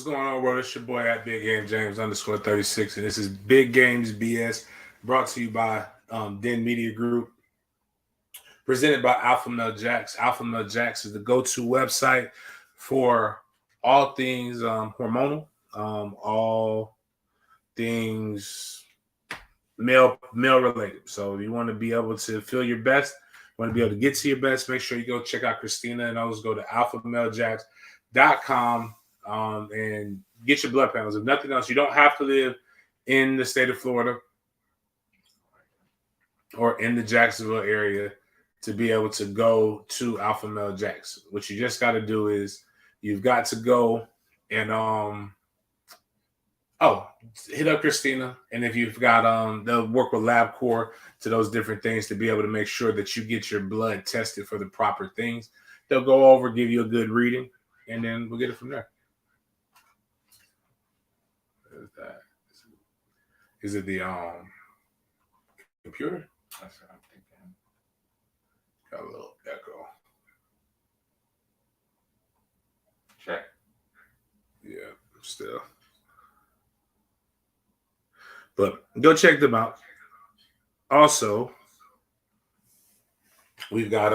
going on, bro? It's your boy at Big Game James _36, and this is Big Games BS, brought to you by Den Media Group, presented by Alpha Male Jacks. Alpha Male Jacks is the go-to website for all things hormonal, all things male related. So you want to be able to feel your best, want to be able to get to your best, make sure you go check out Christina and others. Go to alphamalejacks.com and get your blood panels. If nothing else, you don't have to live in the state of Florida or in the Jacksonville area to be able to go to Alpha Male Jacks. What you just got to do is you've got to go and hit up Christina, and if you've got they'll work with LabCorp to those different things to be able to make sure that you get your blood tested for the proper things. They'll go over, give you a good reading, and then we'll get it from there. What is that? Is it the computer? That's what I'm thinking. Got a little echo. Check. Yeah, still. But go check them out. Also, we've got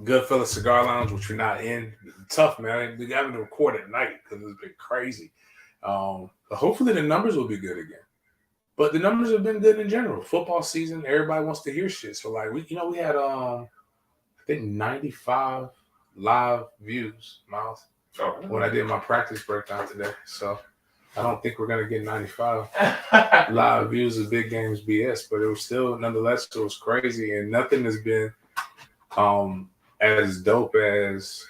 Goodfellas Cigar Lounge, which we're not in. Tough, man. We're having to record at night because it's been crazy. But hopefully the numbers will be good again. But the numbers have been good in general. Football season, everybody wants to hear shit. So like we had I think 95 live views, Miles. When I did my practice breakdown today. So I don't think we're going to get 95 live views of Big Games BS, but it was still, nonetheless, it was crazy, and nothing has been as dope as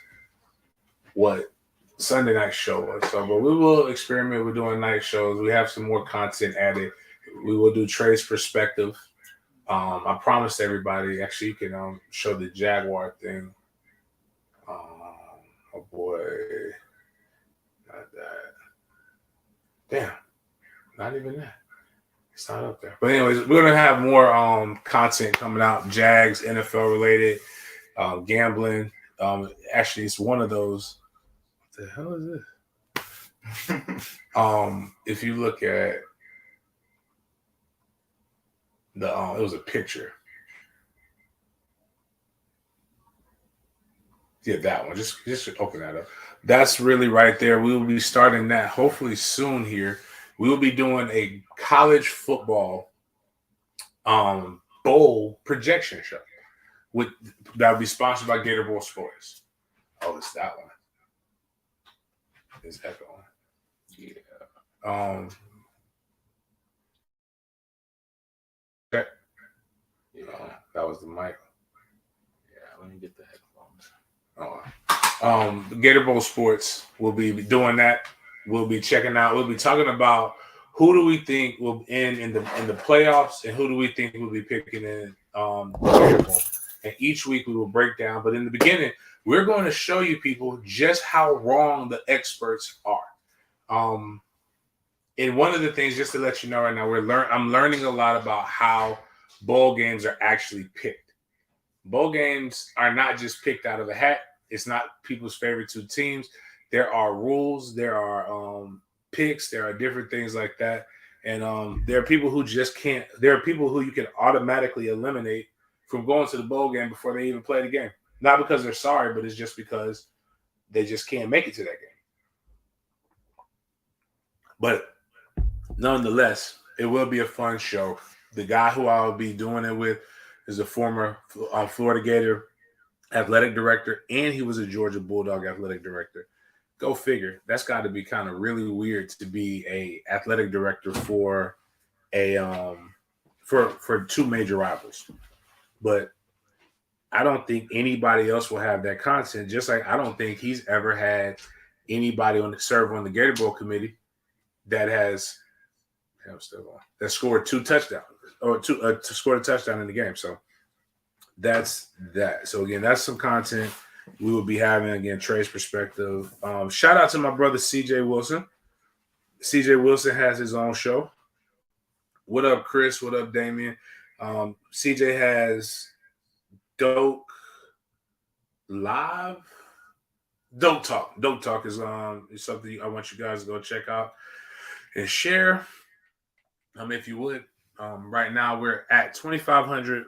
what Sunday night show was. So, but we will experiment with doing night shows. We have some more content added. We will do Trey's perspective. I promised everybody, actually, you can show the Jaguar thing. Oh, boy. Not that. Damn, not even that. It's not up there. But anyways, we're gonna have more content coming out. Jags, NFL related, gambling. Actually, it's one of those. What the hell is this? If you look at the, it was a picture. Yeah, that one. Just open that up. That's really right there. We will be starting that hopefully soon here. We will be doing a college football bowl projection show that will be sponsored by Gator Bowl Sports. Oh, it's that one. Is echo on? Yeah. Okay. Yeah, that was the mic. Yeah, let me get the headphones. Gator Bowl Sports will be doing that. We'll be checking out. We'll be talking about who do we think will end in the playoffs, and who do we think will be picking in the Gator Bowl. And each week we will break down. But in the beginning, we're going to show you people just how wrong the experts are. And one of the things, just to let you know right now, I'm learning a lot about how bowl games are actually picked. Bowl games are not just picked out of a hat. It's not people's favorite two teams. There are rules. There are picks. There are different things like that. And there are people who just can't. There are people who you can automatically eliminate from going to the bowl game before they even play the game. Not because they're sorry, but it's just because they just can't make it to that game. But nonetheless, it will be a fun show. The guy who I'll be doing it with is a former Florida Gator athletic director, and he was a Georgia Bulldog athletic director. Go figure. That's got to be kind of really weird to be a athletic director for a for two major rivals. But I don't think anybody else will have that content. Just like I don't think he's ever had anybody serve on the Gator Bowl committee that has scored two touchdowns or scored a touchdown in the game. So that's that. So again, that's some content we will be having. Again, Trey's perspective. Shout out to my brother CJ Wilson. CJ Wilson has his own show. What up, Chris? What up, Damien? CJ has Dope Live Dope Talk. Dope Talk is something I want you guys to go check out and share. If you would. Right now we're at 2,500.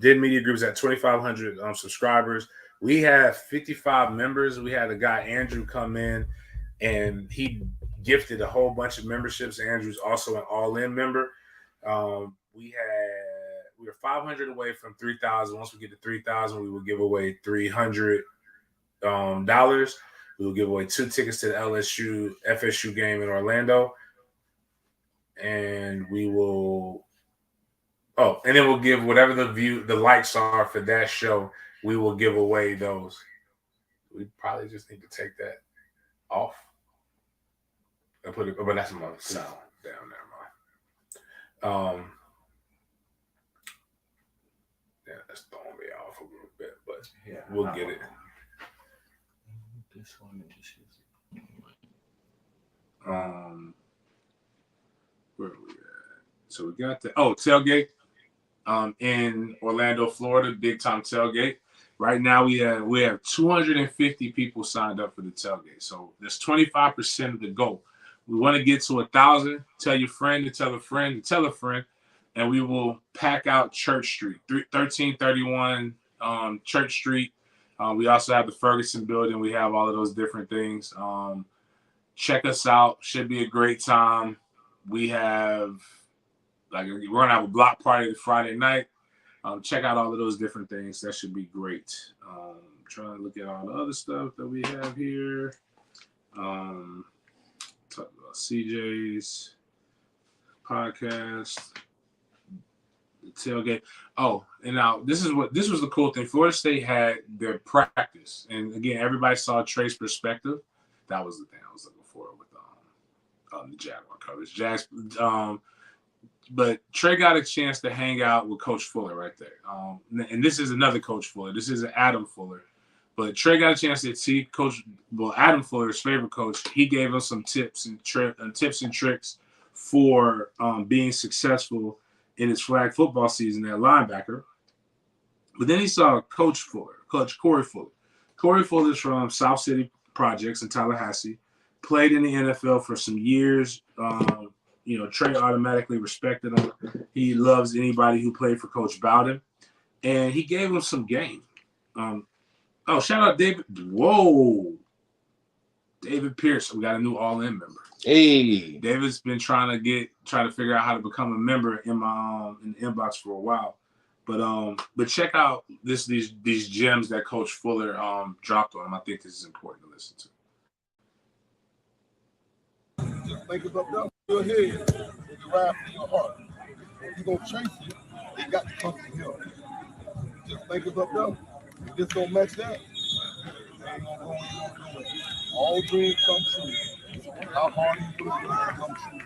Did Media Group's at 2,500 subscribers. We have 55 members. We had a guy Andrew come in, and he gifted a whole bunch of memberships. Andrew's also an all-in member. We were 500 away from 3,000. Once we get to 3,000, we will give away $300. We will give away 2 tickets to the FSU game in Orlando, and we will. Oh, and then we'll give whatever the likes are for that show. We will give away those. We probably just need to take that off and put it. But that's my sound down there, man. Yeah, that's throwing me off a little bit, but yeah, we'll get it. This one is. Where are we at? So we got the tailgate. In Orlando, Florida, big time tailgate. Right now we have 250 people signed up for the tailgate. So that's 25% of the goal. We want to get to 1,000. Tell your friend to tell a friend to tell a friend, and we will pack out Church Street, 1331 Church Street. We also have the Ferguson building. We have all of those different things. Check us out. Should be a great time. We have. We're gonna have a block party Friday night. Check out all of those different things. That should be great. Trying to look at all the other stuff that we have here. Talk about CJ's podcast, the tailgate. Oh, and now this was the cool thing. Florida State had their practice, and again, everybody saw Trey's perspective. That was the thing I was looking for with the Jaguar coverage. But Trey got a chance to hang out with Coach Fuller right there. And this is another Coach Fuller. This is Adam Fuller. But Trey got a chance to see Adam Fuller's favorite coach. He gave us some tips and tricks for being successful in his flag football season at linebacker. But then he saw Coach Corey Fuller. Corey Fuller is from South City Projects in Tallahassee. Played in the NFL for some years. Trey automatically respected him. He loves anybody who played for Coach Bowden. And he gave him some game. Shout out David. Whoa. David Pierce. We got a new all-in member. Hey. David's been trying to figure out how to become a member in my in the inbox for a while. But check out these gems that Coach Fuller dropped on him. I think this is important to listen to. Just think about that. Your head is the ride from your heart. If you're going to chase it, it got to come from here. Just think about that. If this don't match that, they ain't going to go and do it. All dreams come true. How hard you work, dreams come true.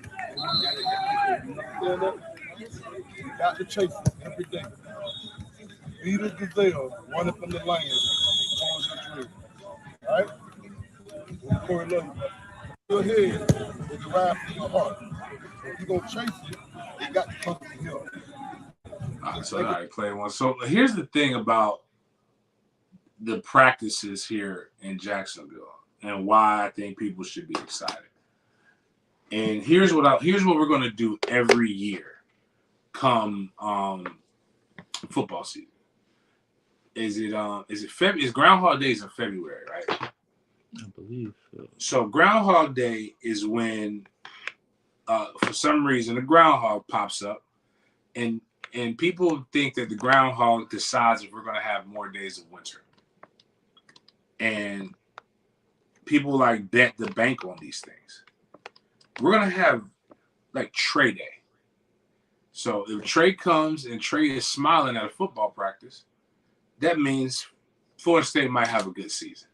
You understand that? You got to chase it every day. Be the gazelle running from the lion towards your dream. All right? Corey, love you. Your head is the ride from your heart. If you're going to chase it, it got to come from here. All right, play one. So here's the thing about the practices here in Jacksonville and why I think people should be excited. And here's what we're going to do every year come football season. Is Groundhog Day is in February, right? I believe so. So Groundhog Day is when, for some reason, the groundhog pops up, and people think that the groundhog decides if we're going to have more days of winter. And people bet the bank on these things. We're going to have Trey Day. So if Trey comes and Trey is smiling at a football practice, that means Florida State might have a good season.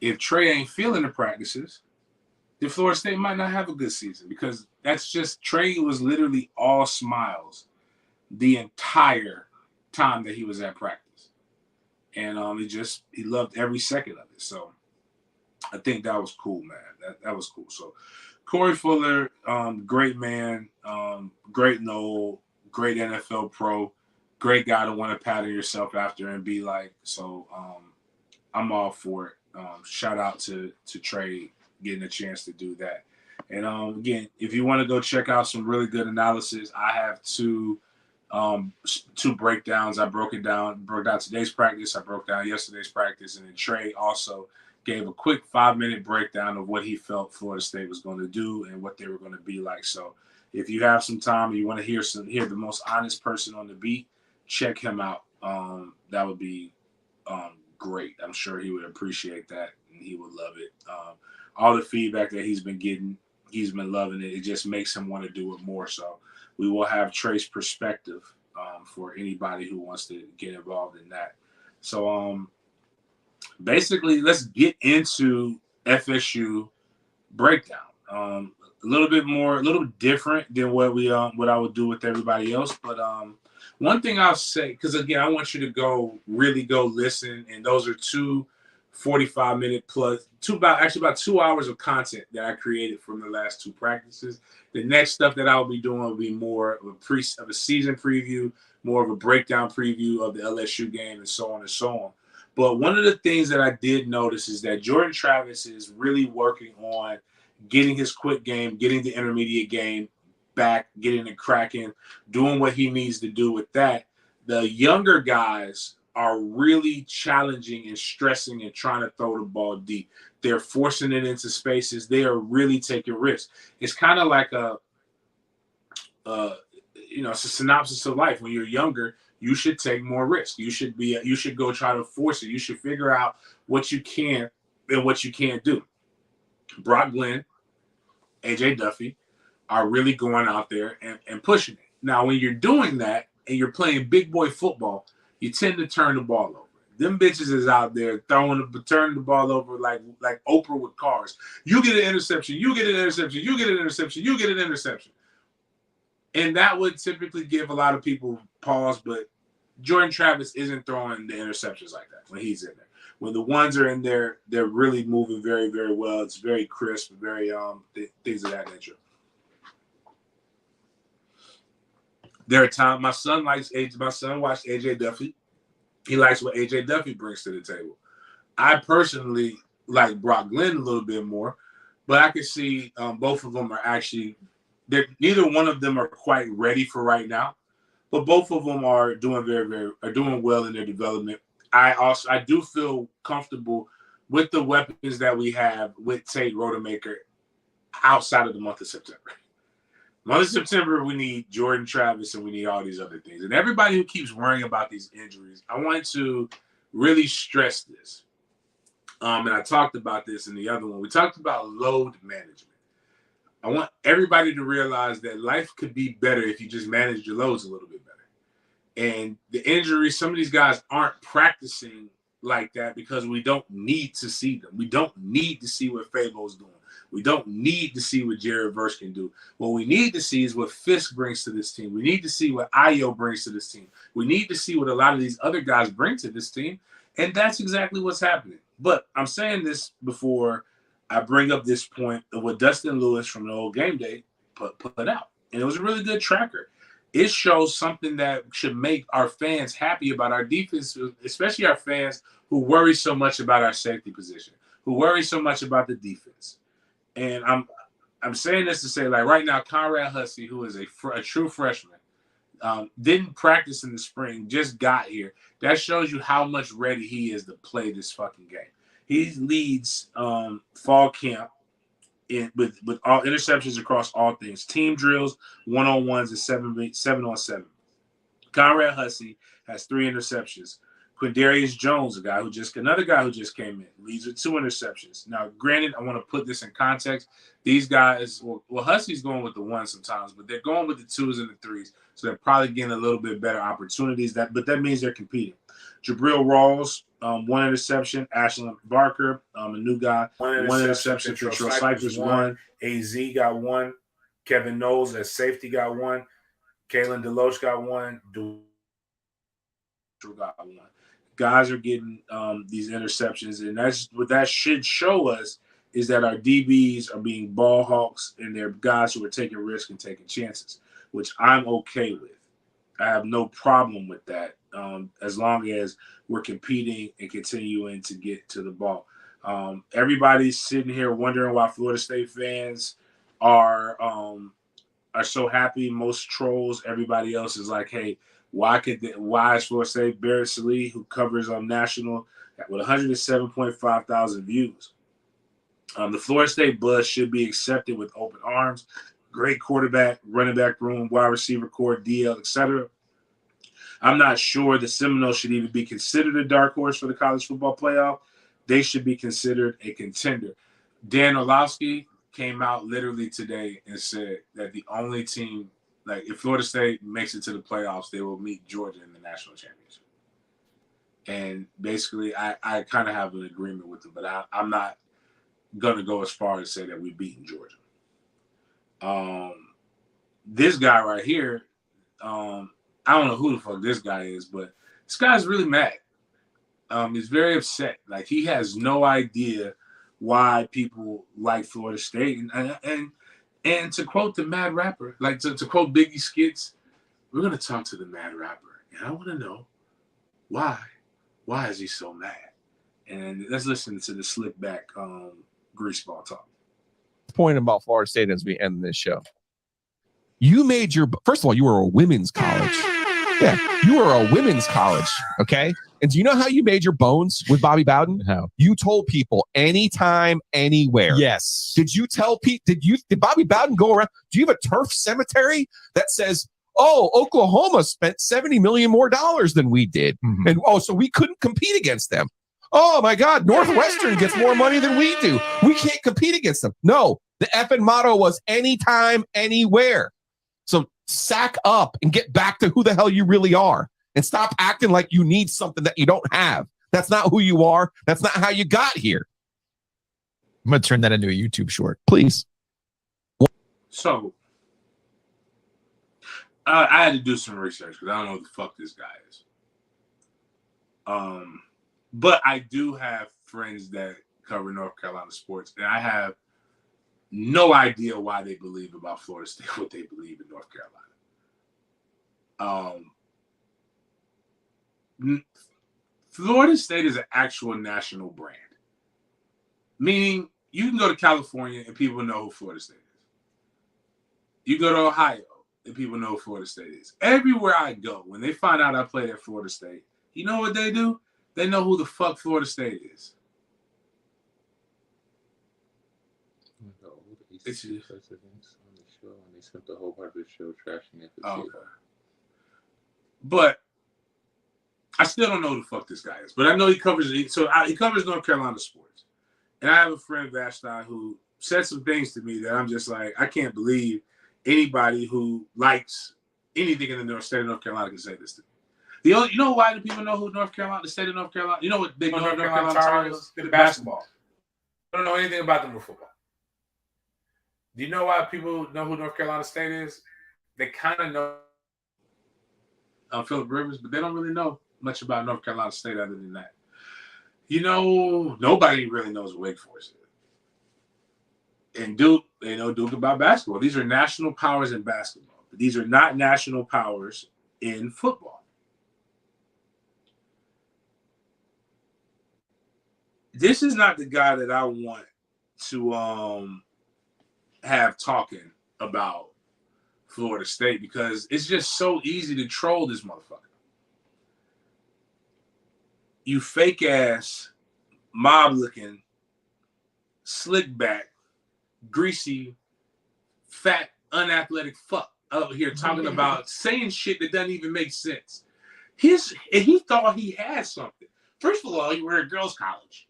If Trey ain't feeling the practices, then Florida State might not have a good season because that's just Trey was literally all smiles the entire time that he was at practice. And he loved every second of it. So I think that was cool, man. That was cool. So Corey Fuller, great man, great Noel, great NFL pro, great guy to want to pattern yourself after and be like. So I'm all for it. Shout out to Trey getting a chance to do that. And again, if you want to go check out some really good analysis, I have two breakdowns. I broke down today's practice. I broke down yesterday's practice, and then Trey also gave a quick 5-minute breakdown of what he felt Florida State was going to do and what they were going to be like. So if you have some time and you want to hear the most honest person on the beat, check him out. That would be great. I'm sure he would appreciate that and he would love it. All the feedback that he's been getting, he's been loving it. It just makes him want to do it more. So we will have Trey's perspective for anybody who wants to get involved in that. So basically, let's get into FSU breakdown. A little different than what I would do with everybody else. But one thing I'll say, because again, I want you to really go listen, and those are two 45-minute plus about 2 hours of content that I created from the last two practices. The next stuff that I'll be doing will be more of a season preview, more of a breakdown preview of the LSU game, and so on and so on. But one of the things that I did notice is that Jordan Travis is really working on getting his quick game, getting the intermediate game back, getting it cracking, doing what he needs to do with that. The younger guys are really challenging and stressing and trying to throw the ball deep. They're forcing it into spaces. They are really taking risks. It's kind of like it's a synopsis of life. When you're younger, you should take more risk. You should go try to force it. You should figure out what you can and what you can't do. Brock Glenn, AJ Duffy are really going out there and pushing it. Now, when you're doing that and you're playing big boy football, you tend to turn the ball over. Them bitches is out there turning the ball over like Oprah with cars. You get an interception, you get an interception, you get an interception, you get an interception. And that would typically give a lot of people pause, but Jordan Travis isn't throwing the interceptions like that when he's in there. When the ones are in there, they're really moving very, very well. It's very crisp, very things of that nature. There are times my son watched AJ Duffy. He likes what AJ Duffy brings to the table. I personally like Brock Glenn a little bit more, but I can see both of them are actually neither one of them are quite ready for right now, but both of them are doing doing well in their development. I do feel comfortable with the weapons that we have with Tate Rodemaker outside of the month of September. Month of September, we need Jordan Travis and we need all these other things. And everybody who keeps worrying about these injuries, I want to really stress this. And I talked about this in the other one. We talked about load management. I want everybody to realize that life could be better if you just manage your loads a little bit better. And the injuries, some of these guys aren't practicing like that because we don't need to see them. We don't need to see what Fabo's doing. We don't need to see what Jared Verse can do. What we need to see is what Fisk brings to this team. We need to see what Ayo brings to this team. We need to see what a lot of these other guys bring to this team. And that's exactly what's happening. But I'm saying this before I bring up this point of what Dustin Lewis from the old Game Day put out. And it was a really good tracker. It shows something that should make our fans happy about our defense, especially our fans who worry so much about our safety position, who worry so much about the defense. And I'm saying this to say, like right now, Conrad Hussey, who is a true freshman, didn't practice in the spring, just got here. That shows you how much ready he is to play this fucking game. He leads fall camp with all interceptions across all things, team drills, one-on-ones, and 7-on-7. Conrad Hussey has 3 interceptions. Quindarius Jones, another guy who just came in, leads with 2 interceptions. Now, granted, I want to put this in context. These guys, well, Hussey's going with the 1 sometimes, but they're going with the 2s and the 3s, so they're probably getting a little bit better opportunities. But that means they're competing. Jabril Rawls, 1 interception. Ashlyn Barker, a new guy, 1 interception. Control Cyphers, 1. AZ got 1. Kevin Knowles at safety got 1. Kalen Deloach got 1. Got 1. Guys are getting these interceptions, and that's what that should show us is that our DBs are being ball hawks and they're guys who are taking risks and taking chances, which I'm okay with. I have no problem with that as long as we're competing and continuing to get to the ball. Everybody's sitting here wondering why Florida State fans are so happy. Most trolls, everybody else is like, hey, why is Florida State Barrett Sallee, who covers national with 107.5 thousand views? The Florida State buzz should be accepted with open arms. Great quarterback, running back room, wide receiver core, DL, etc. I'm not sure the Seminoles should even be considered a dark horse for the college football playoff. They should be considered a contender. Dan Orlovsky came out literally today and said that the only team, like if Florida State makes it to the playoffs, they will meet Georgia in the national championship. And basically, I kind of have an agreement with them, but I'm not going to go as far as say that we've beaten Georgia. This guy right here, I don't know who the fuck this guy is, but this guy's really mad. He's very upset. Like he has no idea why people like Florida State. And to quote the Mad Rapper, like to quote Biggie Skits, we're gonna talk to the Mad Rapper, and I want to know why. Why is he so mad? And let's listen to the slick back greaseball talk. Point about Florida State as we end this show. You made first of all, you were a women's college. Yeah, you were a women's college. Okay. And do you know how you made your bones with Bobby Bowden? How? You told people anytime, anywhere. Yes. Did you tell Pete? Did Bobby Bowden go around? Do you have a turf cemetery that says, oh, Oklahoma spent $70 million more than we did. Mm-hmm. And so we couldn't compete against them. Oh my God, Northwestern gets more money than we do. We can't compete against them. No, the effing motto was anytime, anywhere. So sack up and get back to who the hell you really are and stop acting like you need something that you don't have. That's not who you are. That's not how you got here. I'm going to turn that into a YouTube short. Please. So I had to do some research because I don't know who the fuck this guy is. But I do have friends that cover North Carolina sports, and I have no idea why they believe about Florida State what they believe in North Carolina. Florida State is an actual national brand, meaning you can go to California and people know who Florida State is. You go to Ohio and people know who Florida State is. Everywhere I go, when they find out I played at Florida State, you know what they do? They know who the fuck Florida State is. It's just on the show, and they spent the whole part of the show trashing FSU. Oh, okay. But I still don't know who the fuck this guy is. But I know he covers North Carolina sports. And I have a friend, Vashti, who said some things to me that I'm just like, I can't believe anybody who likes anything in the state of North Carolina can say this to me. You know why do people know who the state of North Carolina? You know what they know North Carolina Tar Heels? They're the basketball. They don't know anything about them with football. Do you know why people know who North Carolina State is? They kind of know Phillip Rivers, but they don't really know much about North Carolina State other than that. You know, nobody really knows what Wake Forest is. And Duke, they know Duke about basketball. These are national powers in basketball. But these are not national powers in football. This is not the guy that I want to have talking about Florida State because it's just so easy to troll this motherfucker. You fake ass, mob looking, slick back, greasy, fat, unathletic fuck out here talking about saying shit that doesn't even make sense. And he thought he had something. First of all, you were at girls' college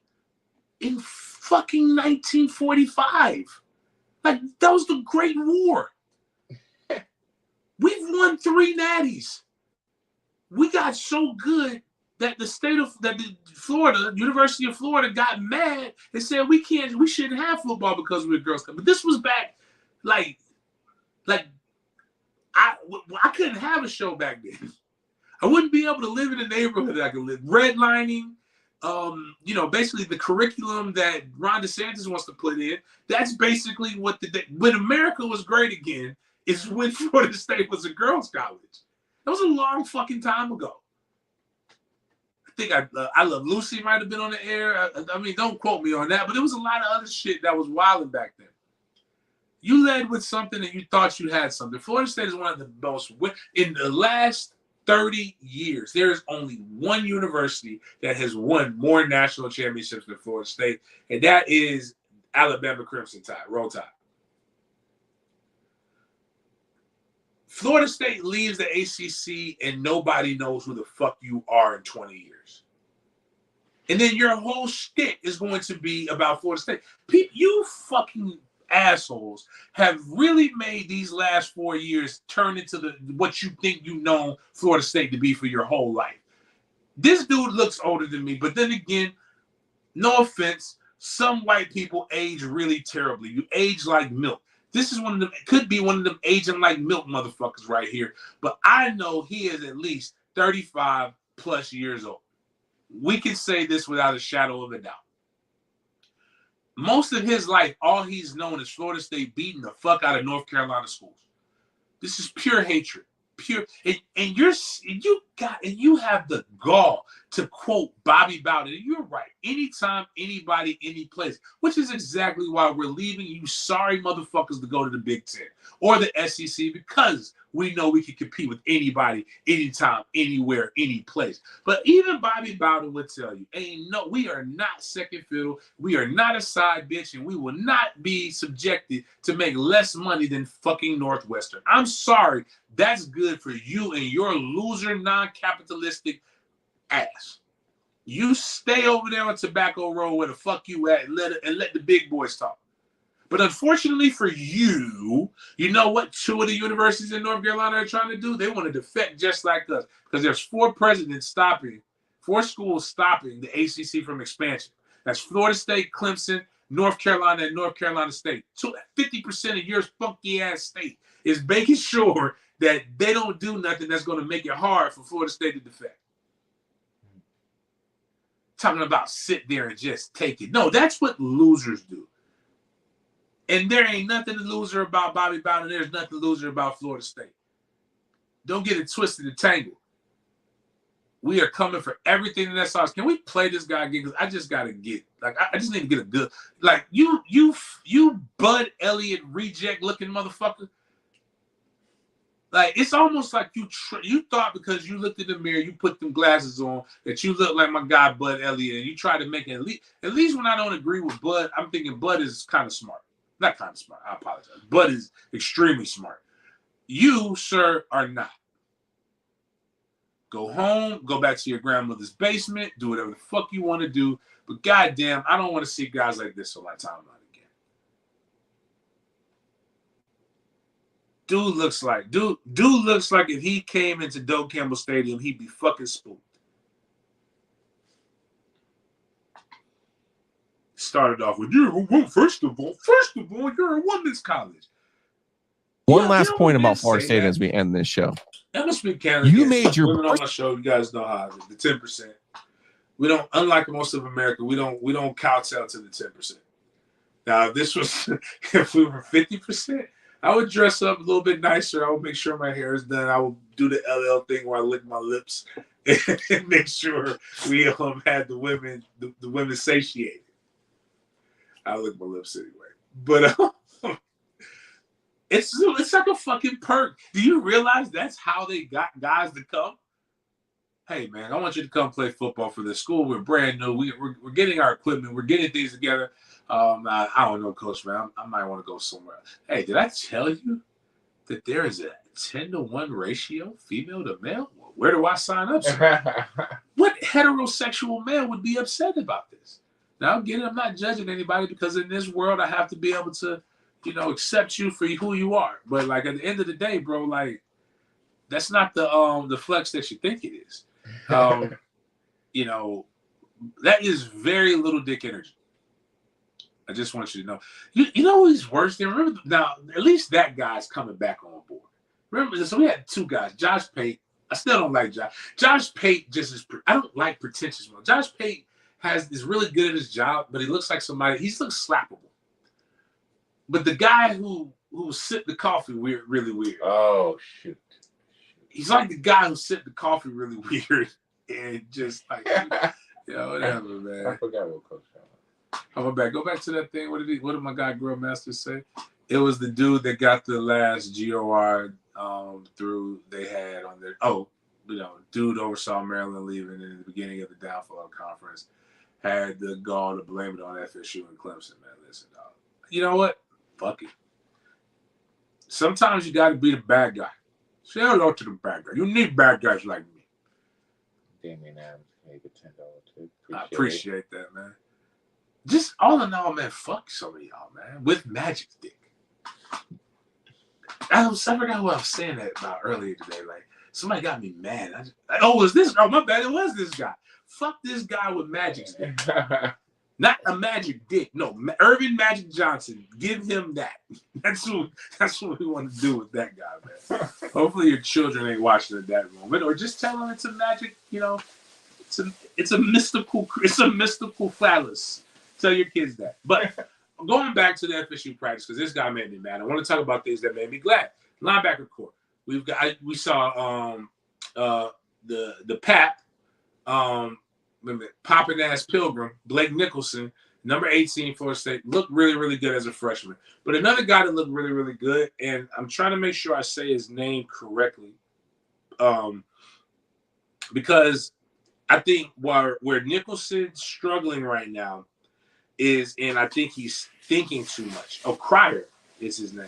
in fucking 1945. Like, that was the Great War. We've won 3 natties. We got so good that the Florida, University of Florida, got mad and said we shouldn't have football because we're girls' college. But this was back, like I couldn't have a show back then. I wouldn't be able to live in a neighborhood that I could live. Redlining, basically the curriculum that Ron DeSantis wants to put in. That's basically when America was great again, is when Florida State was a girls' college. That was a long fucking time ago. think I Love Lucy might have been on the air. I mean, don't quote me on that, but there was a lot of other shit that was wilding back then. You led with something and you thought you had something. Florida State is one of the most, in the last 30 years, there is only one university that has won more national championships than Florida State, and that is Alabama Crimson Tide, Roll Tide. Florida State leaves the ACC and nobody knows who the fuck you are in 20 years. And then your whole shtick is going to be about Florida State. You fucking assholes have really made these last 4 years turn into what you think you know Florida State to be for your whole life. This dude looks older than me, but then again, no offense, some white people age really terribly. You age like milk. This is one of them, could be one of them aging like milk motherfuckers right here. But I know he is at least 35 plus years old. We can say this without a shadow of a doubt. Most of his life, all he's known is Florida State beating the fuck out of North Carolina schools. This is pure hatred. Pure, and you have the gall to quote Bobby Bowden. And you're right. Anytime, anybody, any place, which is exactly why we're leaving you sorry motherfuckers to go to the Big Ten or the SEC, because we know we can compete with anybody, anytime, anywhere, any place. But even Bobby Bowden would tell you, we are not second fiddle. We are not a side bitch, and we will not be subjected to make less money than fucking Northwestern. I'm sorry. That's good for you and your loser, non-capitalistic ass. You stay over there on Tobacco Road where the fuck you at and let the big boys talk. But unfortunately for you, you know what 2 of the universities in North Carolina are trying to do? They want to defect just like us, because there's 4 schools stopping the ACC from expansion. That's Florida State, Clemson, North Carolina, and North Carolina State. 50% of your funky ass state is making sure that they don't do nothing that's going to make it hard for Florida State to defect. Talking about sit there and just take it. No, that's what losers do. And there ain't nothing to loser about Bobby Bowden. There's nothing to loser about Florida State. Don't get it twisted and tangled. We are coming for everything that's ours. Can we play this guy again? Because I just got to get, I just need to get a good, you Bud Elliott reject looking motherfucker. Like, it's almost like you thought because you looked in the mirror, you put them glasses on, that you look like my guy Bud Elliott, and you try to make it at least when I don't agree with Bud, I'm thinking Bud is kind of smart. Not kind of smart, I apologize. Bud is extremely smart. You, sir, are not. Go home, go back to your grandmother's basement, do whatever the fuck you want to do, but goddamn, I don't want to see guys like this on my timeline. Dude looks like if he came into Doak Campbell Stadium, he'd be fucking spooked. Started off with, first of all, you're a women's college. One last point about Florida State as we end this show. I'm gonna speak Canada. You made your women on my show. You guys know how the 10%. We don't, unlike most of America, we don't kowtow to the 10%. Now, if this was, if we were 50%. I would dress up a little bit nicer. I would make sure my hair is done. I would do the LL thing where I lick my lips and make sure we had the women satiated. I lick my lips anyway. But it's like a fucking perk. Do you realize that's how they got guys to come? Hey, man, I want you to come play football for this school. We're brand new. We're getting our equipment. We're getting things together. I don't know, Coach, man. I might want to go somewhere. Hey, did I tell you that there is a 10-to-1 ratio female to male? Well, where do I sign up? What heterosexual man would be upset about this? Now, again, I'm not judging anybody, because in this world, I have to be able to, accept you for who you are. But, like, at the end of the day, bro, like, that's not the flex that you think it is. That is very little dick energy. I just want you to know. You know who's worse than? Remember, now, at least that guy's coming back on board. Remember, so we had 2 guys. Josh Pate. I still don't like Josh. Josh Pate just is, I don't like pretentious. Josh Pate is really good at his job, but he looks like somebody, he looks slappable. But the guy who sipped the coffee really weird. Oh, shoot. He's like the guy who sipped the coffee really weird. and just like, whatever, man. I forgot what Coach Allen. I went back. Go back to that thing. What did my guy Grill Master say? It was the dude that got the last GOR through they had on their dude oversaw Maryland leaving in the beginning of the downfall conference, had the gall to blame it on FSU and Clemson, man. Listen, dog. You know what? Fuck it. Sometimes you gotta be the bad guy. Say hello to the bad guy. You need bad guys like me. Damian Adams gave a $10 tip. I appreciate that, man. Just all in all, man, fuck some of y'all, man. With Magic Dick. I forgot what I was saying that about earlier today. Like, somebody got me mad. Was this? Oh, my bad. It was this guy. Fuck this guy with Magic Dick. Not a Magic Dick. No, Irvin Magic Johnson. Give him that. That's what we want to do with that guy, man. Hopefully your children ain't watching at that moment. Or just tell them it's a magic, it's a mystical phallus. Tell your kids that. But going back to the FSU practice, because this guy made me mad. I want to talk about things that made me glad. Linebacker core. We saw the Pap, popping ass Pilgrim, Blake Nicholson, number 18, Florida State, looked really, really good as a freshman. But another guy that looked really, really good, and I'm trying to make sure I say his name correctly, because I think where Nicholson's struggling right now is, and I think he's thinking too much. Oh, Cryer is his name.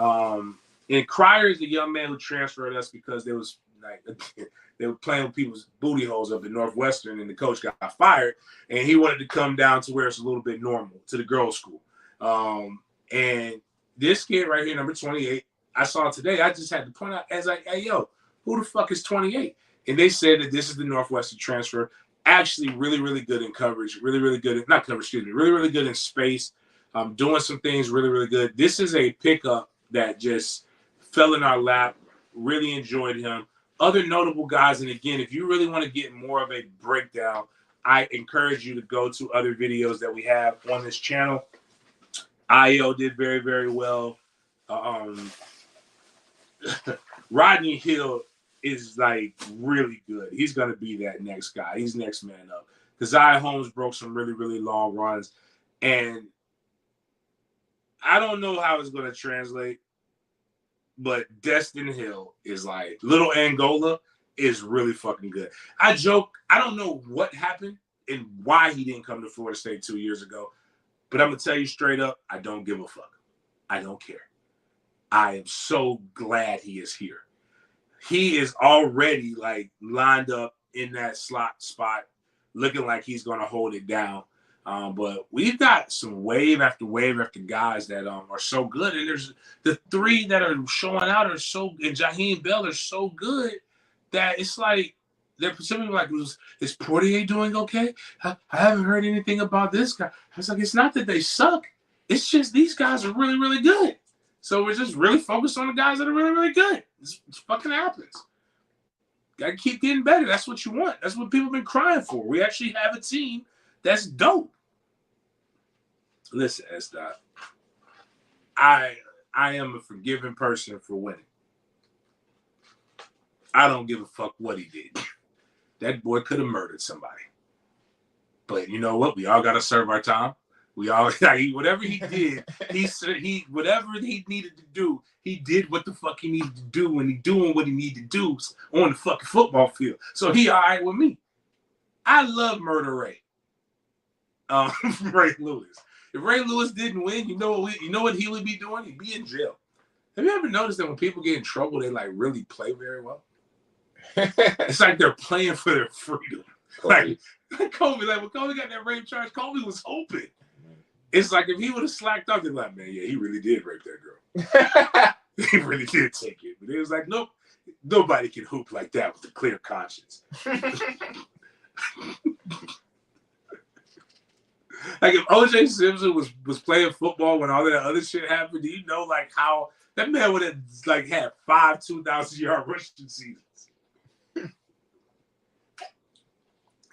And Cryer is the young man who transferred us because they were playing with people's booty holes up at Northwestern, and the coach got fired, and he wanted to come down to where it's a little bit normal, to the girls' school. And this kid right here, number 28, I saw today. I just had to point out, as like, hey, yo, who the fuck is 28? And they said that this is the Northwestern transfer. Actually, really, really good in coverage. Really, really good in, not coverage, excuse me. Really, really good in space. Doing some things really, really good. This is a pickup that just fell in our lap. Really enjoyed him. Other notable guys, and again, if you really want to get more of a breakdown, I encourage you to go to other videos that we have on this channel. IO did very, very well. Rodney Hill is like really good. He's going to be that next guy. He's next man up. Keziah Holmes broke some really, really long runs. And I don't know how it's going to translate, but Destin Hill is like, little Angola is really fucking good. I joke, I don't know what happened and why he didn't come to Florida State 2 years ago, but I'm going to tell you straight up, I don't give a fuck. I don't care. I am so glad he is here. He is already like lined up in that slot spot, looking like he's going to hold it down. But we've got some wave after guys that are so good. And there's the three that are showing out are so, and Jaheim Bell are so good that it's like, they're specifically like, is Portier doing okay? I haven't heard anything about this guy. I was like, it's not that they suck. It's just these guys are really, really good. So we're just really focused on the guys that are really, really good. It fucking happens. Got to keep getting better. That's what you want. That's what people have been crying for. We actually have a team that's dope. Listen, S-Dot, I am a forgiving person for winning. I don't give a fuck what he did. That boy could have murdered somebody. But you know what? We all got to serve our time. We all, whatever he did, whatever he needed to do, he did what the fuck he needed to do, and he doing what he needed to do on the fucking football field. So he all right with me. I love Murder Ray. Ray Lewis. If Ray Lewis didn't win, you know what he would be doing? He'd be in jail. Have you ever noticed that when people get in trouble, they like really play very well? It's like they're playing for their freedom. Like Kobe, like when Kobe got that rape charge, Kobe was hoping. It's like if he would have slacked off, they're like, man, yeah, he really did rape that girl. He really did take it. But it was like, nope, nobody can hoop like that with a clear conscience. Like if O.J. Simpson was playing football when all that other shit happened, do you know like how that man would have like had 5 2,000-yard rushing seasons?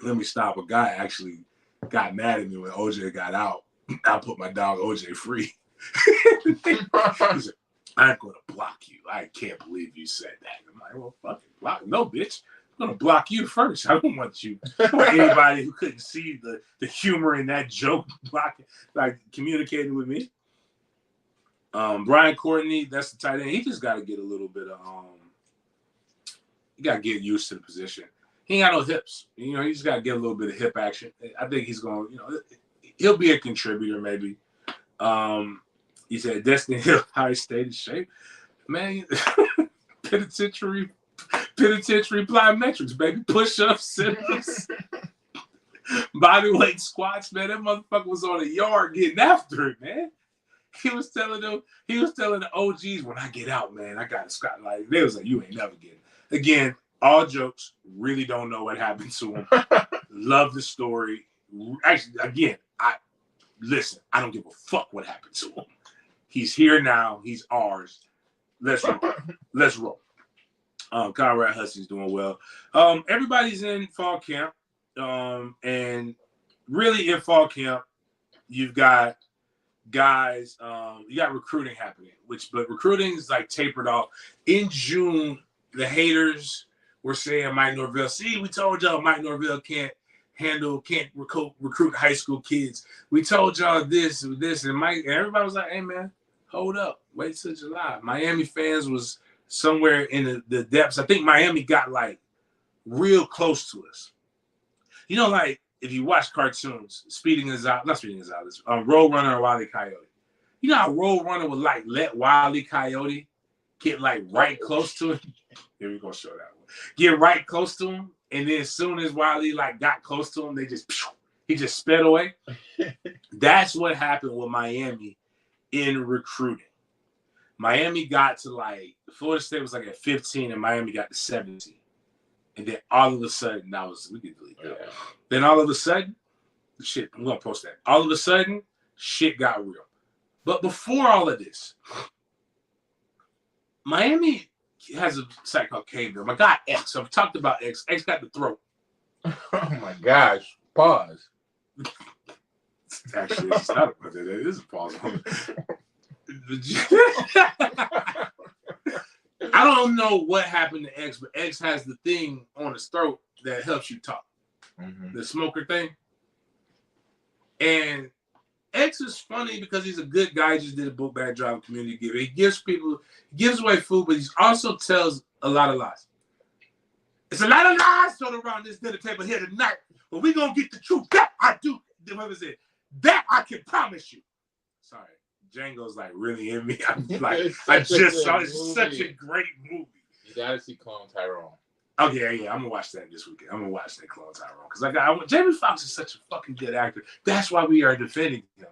Let me stop. A guy actually got mad at me when OJ got out. I put my dog OJ free. He said, I'm going to block you. I can't believe you said that. I'm like, well, fucking block. No, bitch. gonna block you first. I don't want you. I don't want anybody who couldn't see the humor in that joke blocking, like communicating with me. Brian Courtney, that's the tight end. He just got to get a little bit of he got to get used to the position. He ain't got no hips. You know, he just got to get a little bit of hip action. I think he's going, you know, he'll be a contributor maybe. He said Destiny Hill, high stated shape. Man, penitentiary plyometrics, baby. Push-ups, sit-ups, bodyweight squats, man. That motherfucker was on the yard getting after it, man. He was telling the OGs, when I get out, man, I got to squat. Like, they was like, you ain't never getting. Again, all jokes, really don't know what happened to him. Love the story. Actually, again, I don't give a fuck what happened to him. He's here now. He's ours. Let's roll. Conrad Hudson's doing well. Everybody's in fall camp. And really in fall camp, you've got guys, you got recruiting happening, but recruiting is like tapered off. In June, the haters were saying Mike Norvell, see, we told y'all Mike Norvell can't recruit high school kids. We told y'all this, and everybody was like, hey man, hold up, wait till July. Miami fans was somewhere in the depths. I think Miami got like real close to us. You know, like if you watch cartoons, Roadrunner or Wile E. Coyote. You know how Roadrunner would like let Wile E. Coyote get like right close to him? Here we go, show that one. Get right close to him, and then as soon as Wile E. like got close to him, he just sped away. That's what happened with Miami in recruiting. Miami got to like Florida State was like at 15, and Miami got to 17. And then all of a sudden, we could delete that. Yeah. Then all of a sudden, shit, I'm gonna post that. All of a sudden, shit got real. But before all of this, Miami has a site called Cavebill. My guy X. I've talked about X. X got the throat. Oh my gosh! Pause. Actually, it's not. It is a pause. I don't know what happened to X, but X has the thing on his throat that helps you talk. Mm-hmm. The smoker thing. And X is funny because he's a good guy. He just did a book bag drive community give. He gives away food, but he also tells a lot of lies. It's a lot of lies thrown around this dinner table here tonight, but we're going to get the truth. That I do. What was it? That I can promise you. Sorry. Django's like really in me. I'm like, I just saw it's such a great movie. You gotta see Clone Tyrone. Oh yeah. I'm gonna watch that this weekend. I'm gonna watch that Clone Tyrone because Jamie Foxx is such a fucking good actor. That's why we are defending him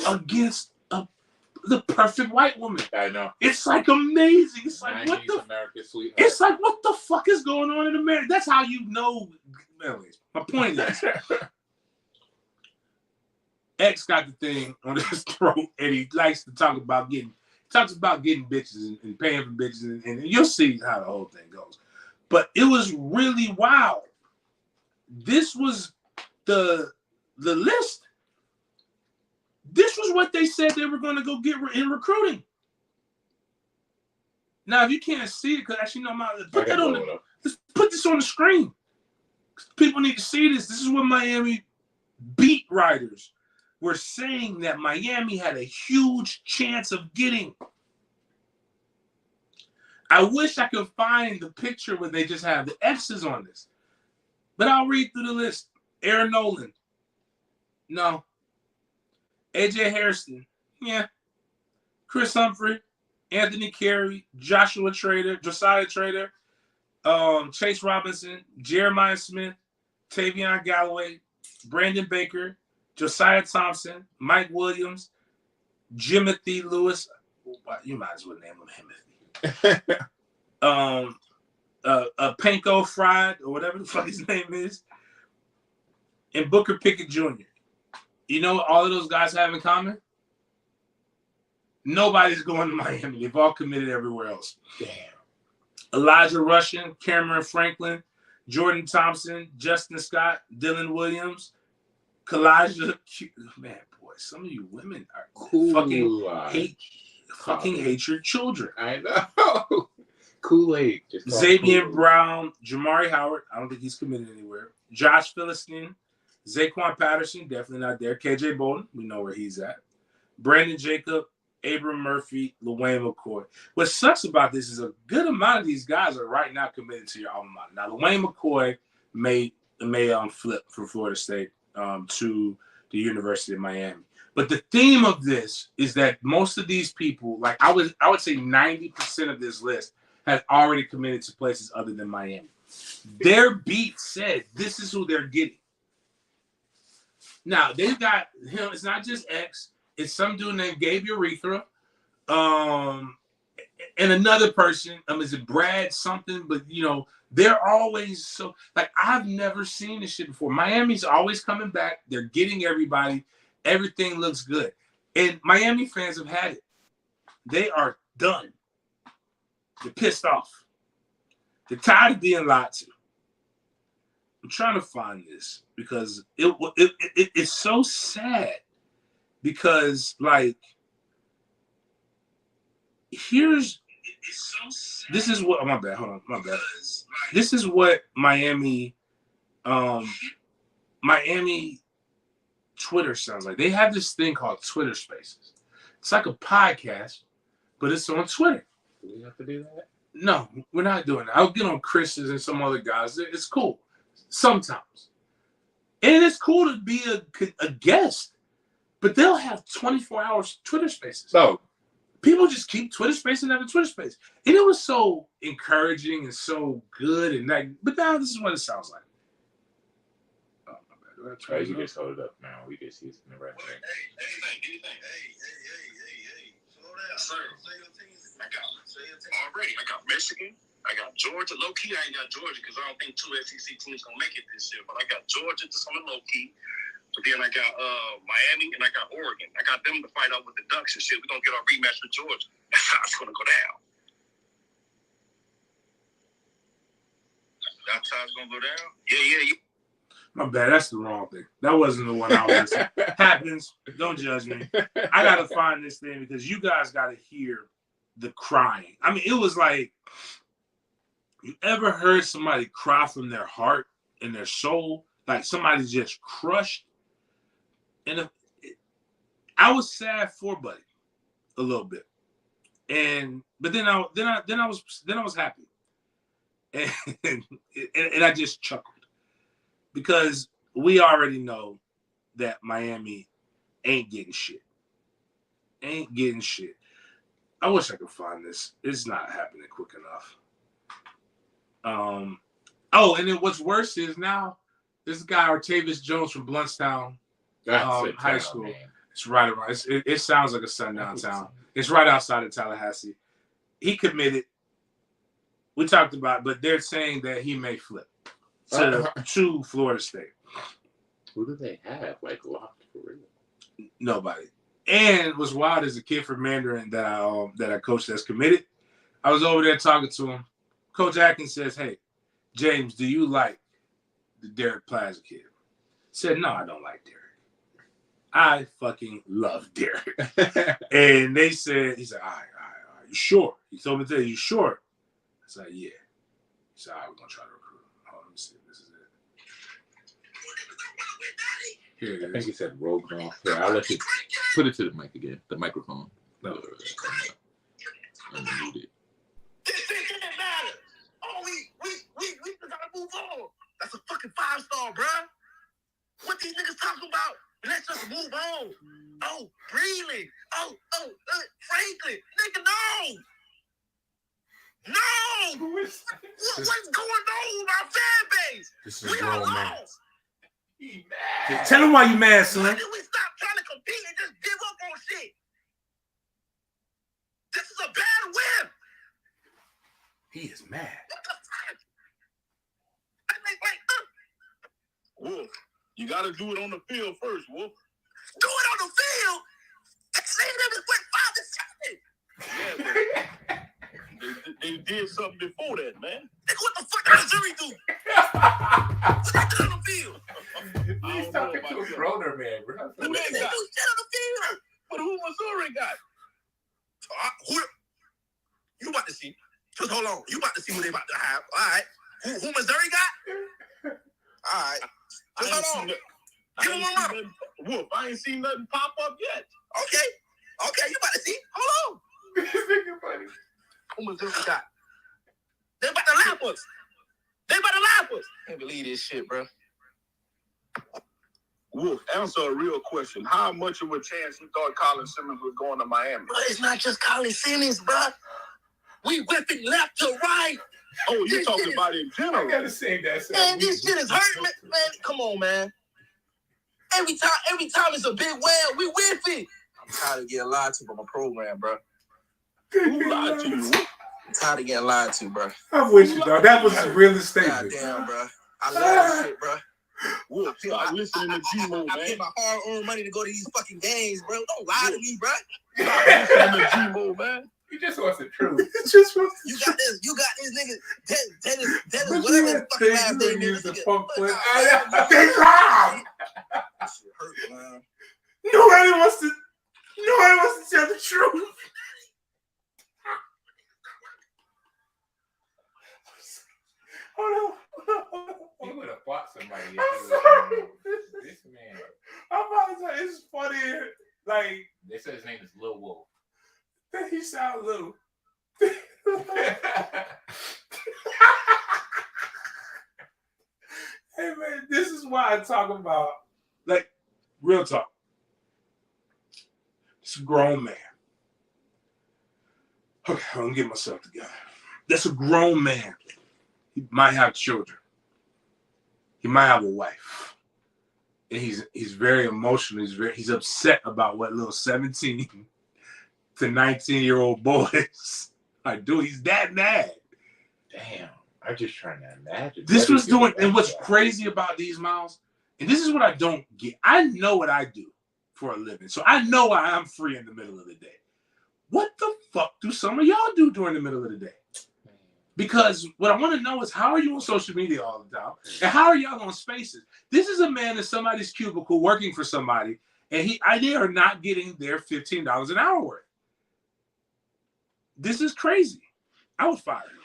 against the perfect white woman. I know. It's like amazing. It's like what the America's sweetheart. It's like what the fuck is going on in America? That's how you know. Anyways, my point is. X got the thing on his throat, and he likes to talk about getting bitches and paying for bitches, and you'll see how the whole thing goes. But it was really wild. This was the list. This was what they said they were going to go get in recruiting. Now, if you can't see it, because actually, no, let's put this on the screen. People need to see this. This is what Miami beat writers were saying that Miami had a huge chance of getting. I wish I could find the picture where they just have the X's on this. But I'll read through the list. Aaron Nolan. No. AJ Hairston. Yeah. Chris Humphrey. Anthony Carey. Josiah Trader. Chase Robinson. Jeremiah Smith. Tavion Galloway. Brandon Baker. Josiah Thompson, Mike Williams, Jimothy Lewis. You might as well name him Himothy. Panko Fried, or whatever the fuck his name is, and Booker Pickett Jr. You know what all of those guys have in common? Nobody's going to Miami. They've all committed everywhere else. Damn. Elijah Rushing, Cameron Franklin, Jordan Thompson, Justin Scott, Dylan Williams, Kalijah, man, boy, some of you women are fucking hate your children. I know. Kool-Aid. Just call it Xavier Kool-Aid. Brown, Jamari Howard. I don't think he's committed anywhere. Josh Philistine, Zaquan Patterson, definitely not there. KJ Bolden, we know where he's at. Brandon Jacob, Abram Murphy, LaWayne McCoy. What sucks about this is a good amount of these guys are right now committed to your alma mater. Now, LaWayne McCoy may flip from Florida State to the University of Miami. But the theme of this is that most of these people, like I would say 90% of this list has already committed to places other than Miami. Their beat said this is who they're getting. Now, they've got him. It's not just X. It's some dude named Gabe Urethra. And another person. Is it Brad something? But, they're always so – like, I've never seen this shit before. Miami's always coming back. They're getting everybody. Everything looks good. And Miami fans have had it. They are done. They're pissed off. They're tired of being lied to. I'm trying to find this because it's so sad because, like, this is what – my bad. Hold on. My bad. This is what Miami Twitter sounds like. They have this thing called Twitter Spaces. It's like a podcast, but it's on Twitter. Do we have to do that? No, we're not doing that. I'll get on Chris's and some other guys. It's cool sometimes. And it's cool to be a guest, but they'll have 24-hour Twitter Spaces. So people just keep Twitter Space and have a Twitter Space. And it was so encouraging and so good. But now this is what it sounds like. Oh, my bad. Do I try you just hold it up now. We just use the right thing. Anything. Hey. Slow down. Sir. I got Michigan. I got Georgia. Low key, I ain't got Georgia because I don't think 2 SEC teams gonna make it this year. But I got Georgia just on the low key. But then I got Miami and I got Oregon. I got them to fight out with the Ducks and shit. We're gonna get our rematch with Georgia. That's how it's gonna go down. That's how it's gonna go down? Yeah. My bad. That's the wrong thing. That wasn't the one I was listening. Happens. Don't judge me. I got to find this thing because you guys got to hear the crying. I mean, it was like, you ever heard somebody cry from their heart and their soul? Like somebody just crushed? And I was sad for Buddy a little bit. But then I was happy. And I just chuckled. Because we already know that Miami ain't getting shit. I wish I could find this. It's not happening quick enough. And then what's worse is now this guy, Artavius Jones from Bluntstown High School. Man. It's right around. It sounds like a sundown town. It's right outside of Tallahassee. He committed. We talked about it, but they're saying that he may flip to Florida State. Who do they have locked for real? Nobody. And what's wild is a kid from Mandarin that I coached that's committed. I was over there talking to him. Coach Atkins says, "Hey, James, do you like the Derek Plaza kid?" I said, "No, I don't like Derek. I fucking love Derek." And he said, "All right, you sure?" He told me that, "You sure?" I said, "Yeah." He said, "All right, we're gonna try to recruit him." Hold on, let me see. This is it. Here it is. I think he said rogue off. Here, I'll let you put it to the mic again. The microphone. No. Unmute it. This shit didn't matter. Oh, we just gotta move on. That's a fucking 5-star, bruh. What these niggas talking about? Let's just move on. Oh, Breland. Franklin. Nigga, no. No. What's going on with our fan base? This is We are grown man. lost. Tell him why you mad, son. Why did we stop trying to compete and just give up on shit? This is a bad win. He is mad. What the fuck? Wolf, you got to do it on the field first, Wolf. Do it on the field? Say that is what 5 and 7. Yeah, they did something before that, man. What the fuck did Missouri do? What they did on the field? He's talking to a grown man, bro. Who they do shit on the field? But who Missouri got? Who? You about to see. Just hold on. You about to see what they about to have. All right. Who Missouri got? All right. Just hold on. Give him a run. Whoop, I ain't seen nothing pop up yet. Okay. Okay, you about to see. Hold on. Who Missouri got? They about to laugh us. They about to laugh us. Can't believe this shit, bro. Wolf, answer a real question. How much of a chance you thought Colin Simmons was going to Miami? But it's not just Colin Simmons, bro. We whipping left to right. Oh, you talking about in general? I gotta say that. Man, this shit is hurting, man. Come on, man. Every time it's a big whale, we whip it. I'm tired of getting lied to by my program, bro. Who lied to you? I'm tired of getting lied to, bro. I'm with you, dog. That was the realest God statement. damn, bro. I love this shit, bro. Wolf, Start listening to G-Mo, I man. pay my hard-earned money to go to these fucking games, bro. Don't lie to me, bro. Start listening to G-Mo, man. He just wants the truth. Just wants the You truth. got this nigga, Dennis, whatever his fucking last name is. The Nigga. funk Look, play. nah, They lied. that shit hurt, man. Nobody wants to tell the truth. Hold on. He would have fought somebody. If I'm he was, sorry. this man. I apologize. It's funny. Like, They said his name is Lil Wolf. that he sound little. Hey man, this is why I talk about, like, real talk. It's a grown man. Okay, I'm gonna get myself together. That's a grown man. He might have children. He might have a wife. And he's very emotional. He's upset about what little 17 to 19-year-old boys are doing. He's that mad. Damn. I'm just trying to imagine. This What was is he doing, like and what's that? crazy about these, Miles, and this is what I don't get. I know what I do for a living, so I know why I'm free in the middle of the day. What the fuck do some of y'all do during the middle of the day? Because what I want to know is, how are you on social media all the time, and how are y'all on Spaces? This is a man in somebody's cubicle working for somebody, and they are not getting their $15 an hour worth. This is crazy. I would fire him.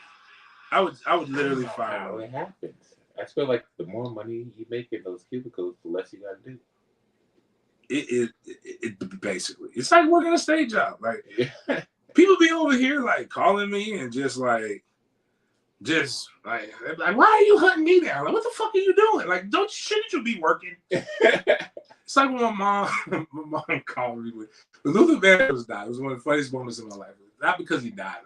I would literally fire How him. it happens. I feel like the more money you make in those cubicles, the less you gotta do. It basically, it's like working a stage job. Like, Yeah. people be over here like calling me and just like why are you hunting me down? Like, what the fuck are you doing? Like, shouldn't you be working? It's like when my mom called me when Luther Vandross died. It was one of the funniest moments in my life. Not because he died.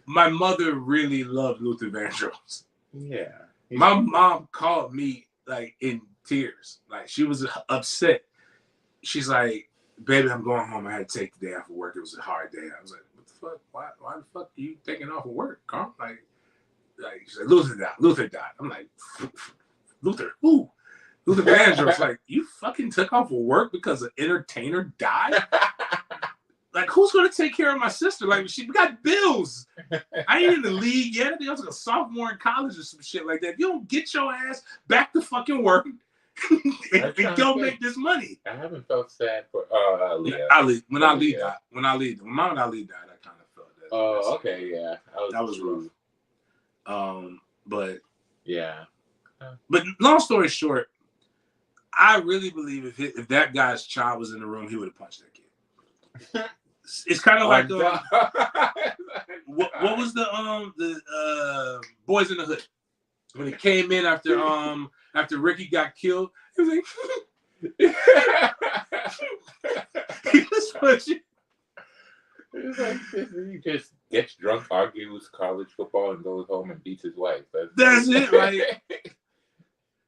My mother really loved Luther Vandross. Yeah. My mom called me like in tears. Like, she was upset. She's like, baby, I'm going home. I had to take the day off of work. It was a hard day. I was like, what the fuck? Why the fuck are you taking off of work, Carl? Like she's like, Luther died. I'm like, Luther, who? Luther Vandross. Like, you fucking took off of work because an entertainer died? Like, who's gonna take care of my sister? Like, we got bills. I ain't in the league yet. I think I was like a sophomore in college or some shit like that. You don't get your ass back to fucking work and go make this money. I haven't felt sad for Ali. When Ali died, when Muhammad Ali died, I kind of felt that. Oh, okay, yeah. That was rough. But yeah. But long story short, I really believe if that guy's child was in the room, he would have punched that kid. It's kind of like what was the Boys in the Hood when he came in after Ricky got killed? He was like, he was punching. It's like, he just gets drunk, argues college football, and goes home and beats his wife. That's it, right?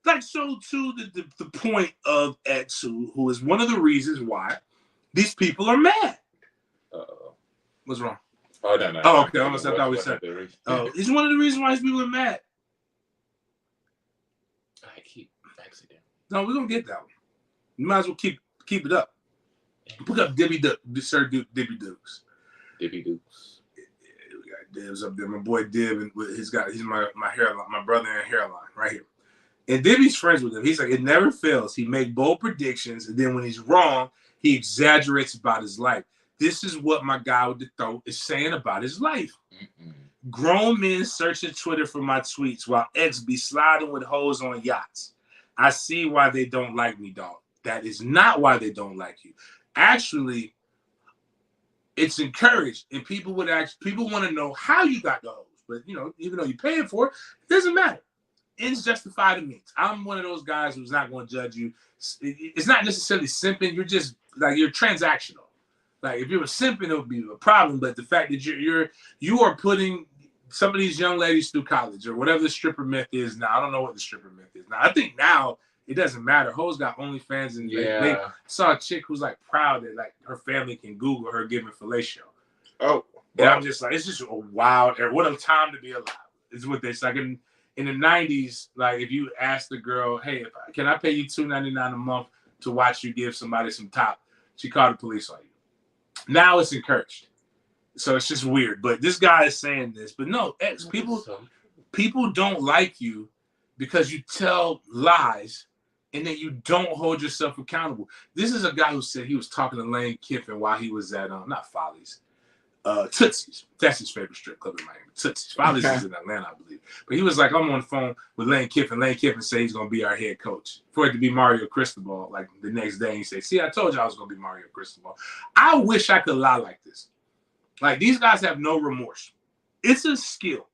Like, so to the point of Etsu, who is one of the reasons why these people are mad. Uh-oh. What's wrong? Oh, no. Oh, okay. I thought we said. Oh, he's one of the reasons why these people are mad. I keep accident. No, we're gonna get that one. You might as well keep it up. Look up Dibby Dibby Dukes. Dibby Dukes. Yeah, we got Dibs up there. My boy Dib, and he's my hairline, my brother in hairline right here. And Dibby's friends with him. He's like, it never fails. He make bold predictions, and then when he's wrong, he exaggerates about his life. This is what my guy with the throat is saying about his life. Mm-mm. Grown men searching Twitter for my tweets while X be sliding with hoes on yachts. I see why they don't like me, dog. That is not why they don't like you. Actually, it's encouraged, and people want to know how you got the hoes. But even though you're paying for it, it doesn't matter. Ends justify the means. I'm one of those guys who's not going to judge you. It's not necessarily simping. You're just you're transactional. Like if you were simping, it would be a problem. But the fact that you are putting some of these young ladies through college or whatever the stripper myth is now. I don't know what the stripper myth is now. I think now it doesn't matter. Hoes got OnlyFans, and they saw a chick who's proud that her family can Google her giving fellatio. Oh, and I'm just it's just a wild era. What a time to be alive is what they say. In the 90s, if you ask the girl, hey, can I pay you $2.99 a month to watch you give somebody some top? She called the police on you. Now it's encouraged. So it's just weird. But this guy is saying this. But no, people don't like you because you tell lies and then you don't hold yourself accountable. This is a guy who said he was talking to Lane Kiffin while he was at, not Follies, Tootsie's. That's his favorite strip club in Miami. Tootsie's. Follies is in Atlanta, I believe. But he was I'm on the phone with Lane Kiffin. Lane Kiffin said he's going to be our head coach. For it to be Mario Cristobal, the next day, he said, see, I told you I was going to be Mario Cristobal. I wish I could lie like this. These guys have no remorse. It's a skill.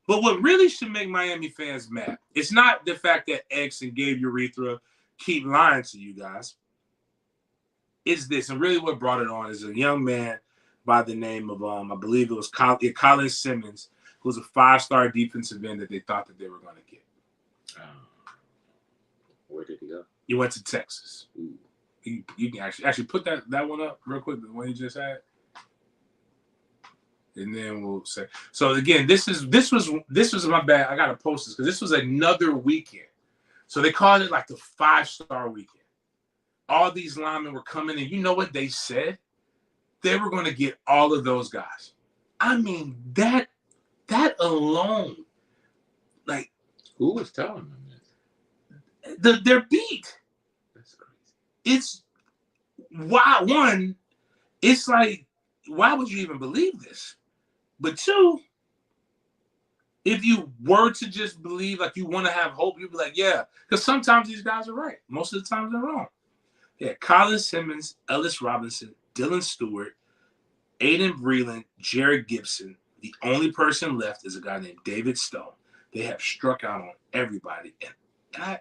But what really should make Miami fans mad, it's not the fact that X and Gabe Urethra keep lying to you guys. It's this. And really what brought it on is a young man by the name of, I believe it was Colin Simmons, who was a 5-star defensive end that they thought that they were going to get. Where did he go? He went to Texas. You can actually put that one up real quick, the one you just had. And then we'll say. So again, this was my bad. I gotta post this because this was another weekend. So they called it the 5-star weekend. All these linemen were coming in. You know what they said? They were going to get all of those guys. I mean, that alone, who was telling them this? They're beat. That's crazy. It's why one. It's why would you even believe this? But two, if you were to just believe, you want to have hope, you'd be yeah, because sometimes these guys are right. Most of the time they're wrong. Yeah, Colin Simmons, Ellis Robinson, Dylan Stewart, Aiden Breland, Jared Gibson. The only person left is a guy named David Stone. They have struck out on everybody. And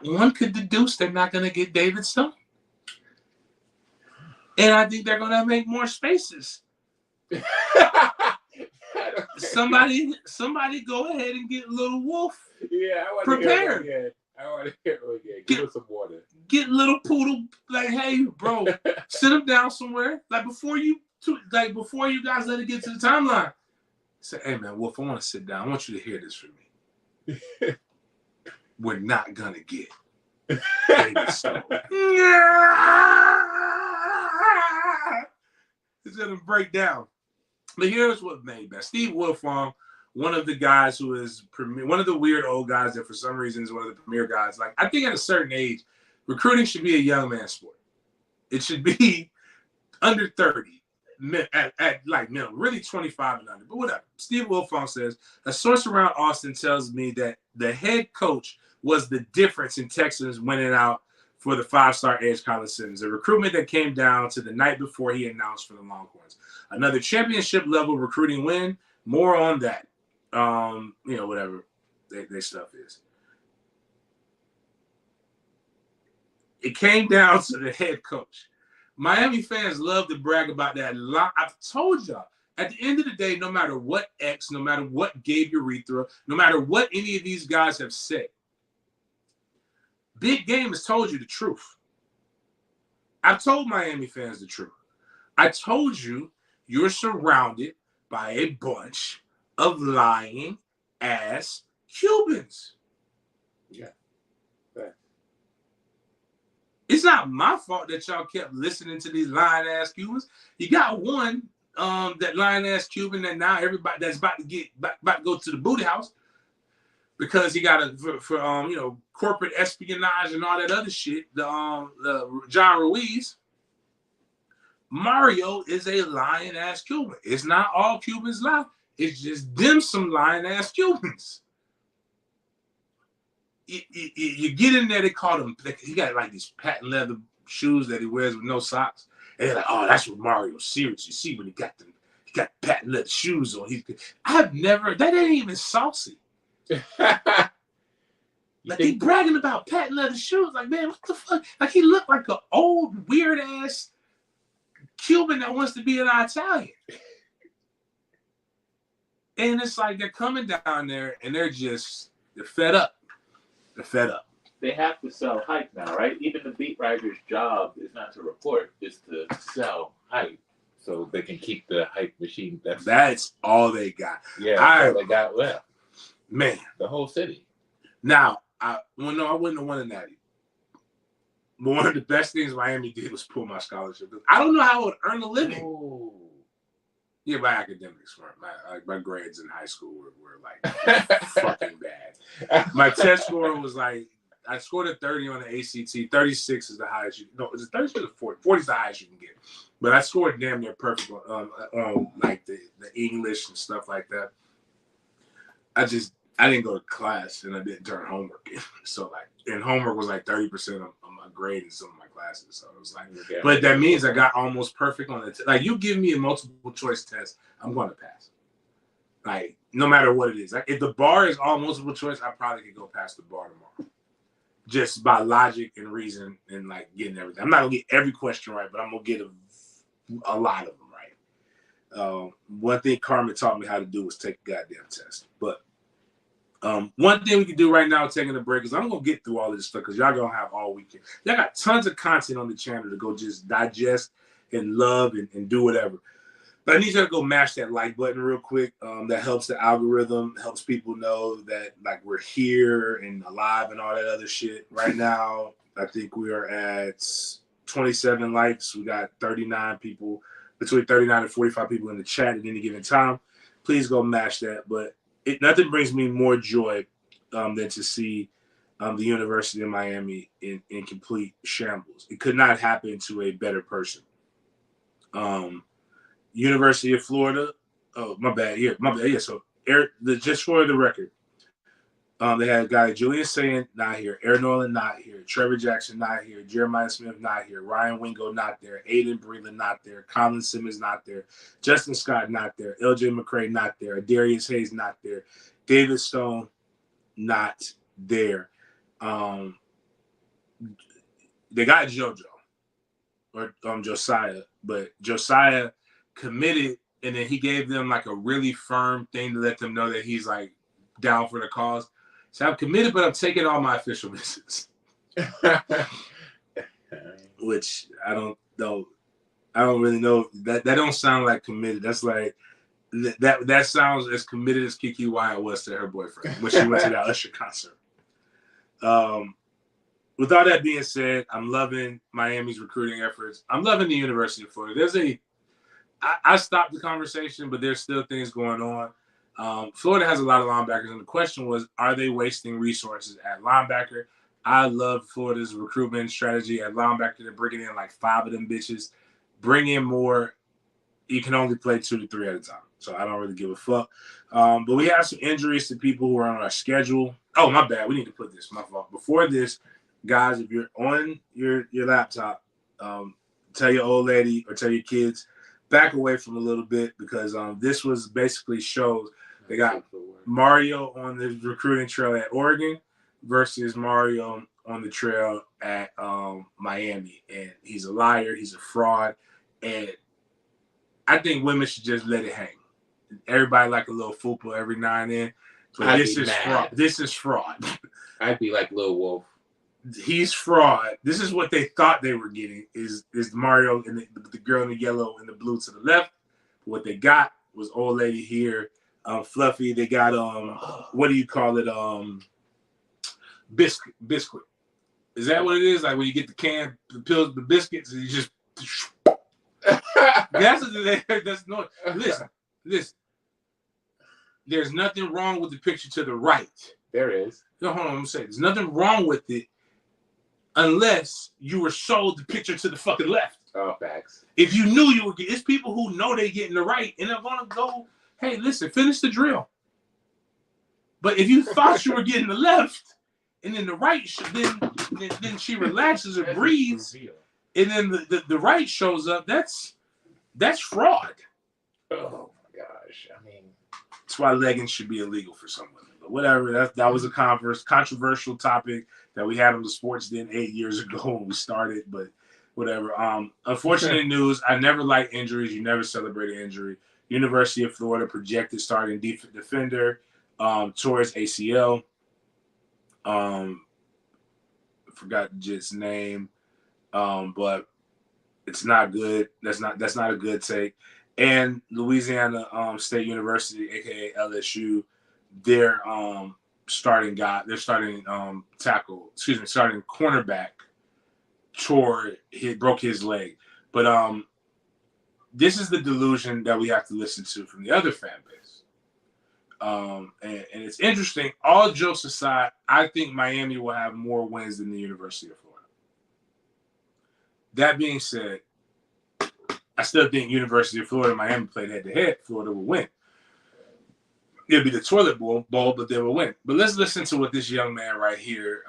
one could deduce they're not going to get David Stone. And I think they're going to make more spaces. Somebody go ahead and get Little Wolf. Yeah, I want prepared. To hear it again. I want to hear it again. Give us some water. Get Little Poodle. Hey, bro, sit him down somewhere. Before you guys let it get to the timeline. Say, hey man, Wolf, I want to sit down. I want you to hear this from me. We're not gonna get David Stone. It's gonna break down. But here's what made best. Steve Wilfong, one of the guys who is one of the weird old guys that for some reason is one of the premier guys. I think at a certain age, recruiting should be a young man sport. It should be under 30 at minimum, really 25 and under. But whatever. Steve Wilfong says, a source around Austin tells me that the head coach was the difference in Texans winning out for the 5-star edge Colin Simmons, a recruitment that came down to the night before he announced for the Longhorns. Another championship-level recruiting win. More on that. Whatever their stuff is. It came down to the head coach. Miami fans love to brag about that a lot. I've told y'all, at the end of the day, no matter what X, no matter what Gabe Urethra, no matter what any of these guys have said, Big Game has told you the truth. I've told Miami fans the truth. I told you you're surrounded by a bunch of lying ass Cubans. Yeah. Right. It's not my fault that y'all kept listening to these lying ass Cubans. You got one, that lying ass Cuban that now everybody that's about to go to the booty house because he got for corporate espionage and all that other shit. The John Ruiz. Mario is a lying ass Cuban. It's not all Cubans lie. It's just them some lying ass Cubans. You get in there, they call them. He got like these patent leather shoes that he wears with no socks, and they're like, "Oh, that's what Mario's serious." You see when he got patent leather shoes on. I've never. That ain't even saucy. Like he bragging about patent leather shoes. Like, man, what the fuck? Like he looked like an old weird ass Cuban that wants to be an Italian. And it's like they're coming down there and they're fed up. They're fed up. They have to sell hype now, right? Even the beat writer's job is not to report, it's to sell hype. So they can keep the hype machine. That's all they got. Yeah, that's all they got left. Man. The whole city. Now, I wouldn't have won a natty. But one of the best things Miami did was pull my scholarship. I don't know how I would earn a living. Ooh. Yeah, my academics weren't. My grades in high school were like fucking bad. My test score was like, I scored a 30 on the ACT. 36 is the highest you no, is it 36 or 40? 40 is the highest you can get. But I scored damn near perfect on like the English and stuff like that. I didn't go to class and I didn't turn homework in. So like, and homework was like 30% of my grade in some of my classes. So it was like, but that means I got almost perfect on it. Like you give me a multiple choice test, I'm going to pass. Like no matter what it is. Like if the bar is all multiple choice, I probably could go past the bar tomorrow. Just by logic and reason and like getting everything. I'm not gonna get every question right, but I'm gonna get a lot of them right. One thing Carmen taught me how to do was take a goddamn test. But one thing we can do right now, taking a break, is I'm gonna get through all of this stuff because y'all gonna have all weekend. Y'all got tons of content on the channel to go just digest and love and do whatever. But I need you to go mash that like button real quick. That helps the algorithm, helps people know that like we're here and alive and all that other shit. Right now, I think we are at 27 likes. We got 39 people, between 39 and 45 people in the chat at any given time. Please go mash that. But nothing brings me more joy than to see the University of Miami in complete shambles. It could not happen to a better person. University of Florida. Oh, my bad. Yeah. So, just for the record, they had a guy Julian Saying not here, Aaron Nolan not here, Trevor Jackson not here, Jeremiah Smith not here, Ryan Wingo not there, Aiden Breland not there, Colin Simmons not there, Justin Scott not there, LJ McCray not there, Darius Hayes not there, David Stone not there. They got JoJo or Josiah, but Josiah committed, and then he gave them like a really firm thing to let them know that he's like down for the cause. So I'm committed, but I'm taking all my official visits. Which I don't know. I don't really know. That don't sound like committed. That's like that sounds as committed as Kiki Wyatt was to her boyfriend when she went to that Usher concert. With all that being said, I'm loving Miami's recruiting efforts. I'm loving the University of Florida. I stopped the conversation, but there's still things going on. Florida has a lot of linebackers, and the question was, are they wasting resources at linebacker? I love Florida's recruitment strategy at linebacker. They're bringing in like 5 of them bitches. Bring in more. You can only play 2 to 3 at a time, so I don't really give a fuck. But we have some injuries to people who are on our schedule. Oh, my bad. We need to put this. My fault. Before this, guys, if you're on your laptop, tell your old lady or tell your kids, back away from a little bit because this was basically shows they got Mario on the recruiting trail at Oregon versus Mario on the trail at Miami. And he's a liar. He's a fraud. And I think women should just let it hang. Everybody like a little fupa every now and then. But this is fraud. This is fraud. I'd be like Lil Wolf. He's fraud. This is what they thought they were getting is Mario and the girl in the yellow and the blue to the left. What they got was old lady here, Fluffy. They got what do you call it? Biscuit. Is that what it is? Like when you get the can, the pills, the biscuits, and you just that's no. Listen. There's nothing wrong with the picture to the right. There is. No, hold on. I'm saying there's nothing wrong with it. Unless you were sold the picture to the fucking left. Oh, facts. If you knew you were getting, it's people who know they getting the right and they're gonna go hey, listen, finish the drill. But if you thought you were getting the left, and then the right, then she relaxes or breathes, and then the right shows up, that's fraud. Oh my gosh! I mean, that's why leggings should be illegal for some women. But whatever, that was a controversial topic that we had on the Sports Den 8 years ago when we started. But whatever. Unfortunate news. I never liked injuries. You never celebrate an injury. University of Florida projected starting defender tore his ACL. Forgot Jit's name, but it's not good. That's not a good take. And Louisiana State University, aka LSU, their starting cornerback broke his leg. But this is the delusion that we have to listen to from the other fan base. And it's interesting. All jokes aside, I think Miami will have more wins than the University of Florida. That being said, I still think University of Florida and Miami played head-to-head. Florida will win. It'll be the toilet bowl, but they will win. But let's listen to what this young man right here,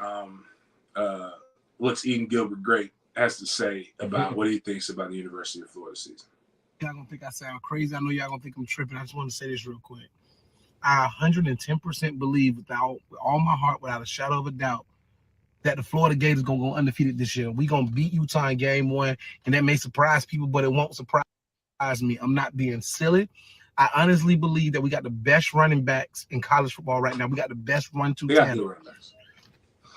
what's Eden Gilbert Great, has to say about what he thinks about the University of Florida season. Y'all gonna think I sound crazy. I know y'all gonna think I'm tripping. I just want to say this real quick. I 110% believe with all my heart, without a shadow of a doubt, that the Florida Gators gonna go undefeated this year. We gonna beat Utah in game 1, and that may surprise people, but it won't surprise me. I'm not being silly. I honestly believe that we got the best running backs in college football right now. We got the best run-to talent.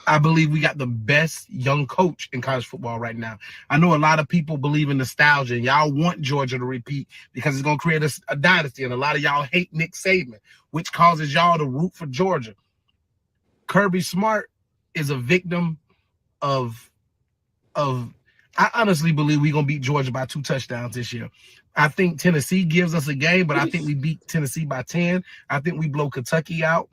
I believe we got the best young coach in college football right now. I know a lot of people believe in nostalgia, and y'all want Georgia to repeat because it's going to create a dynasty, and a lot of y'all hate Nick Saban, which causes y'all to root for Georgia. Kirby Smart is a victim of I honestly believe we're going to beat Georgia by 2 touchdowns this year. I think Tennessee gives us a game, but I think we beat Tennessee by 10. I think we blow Kentucky out.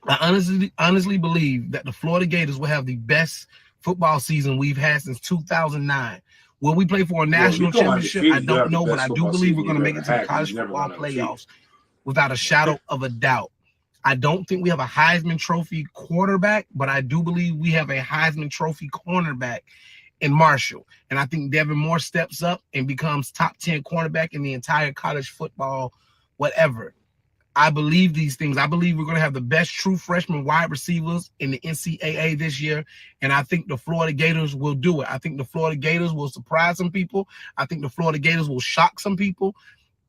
I honestly believe that the Florida Gators will have the best football season we've had since 2009. Will we play for a national championship? I don't know, but I do believe we're going to make it to the college football playoffs without a shadow of a doubt. I don't think we have a Heisman Trophy quarterback, but I do believe we have a Heisman Trophy cornerback in Marshall. And I think Devin Moore steps up and becomes top 10 cornerback in the entire college football, whatever. I believe these things. I believe we're going to have the best true freshman wide receivers in the NCAA this year, and I think the Florida Gators will do it. I think the Florida Gators will surprise some people. I think the Florida Gators will shock some people,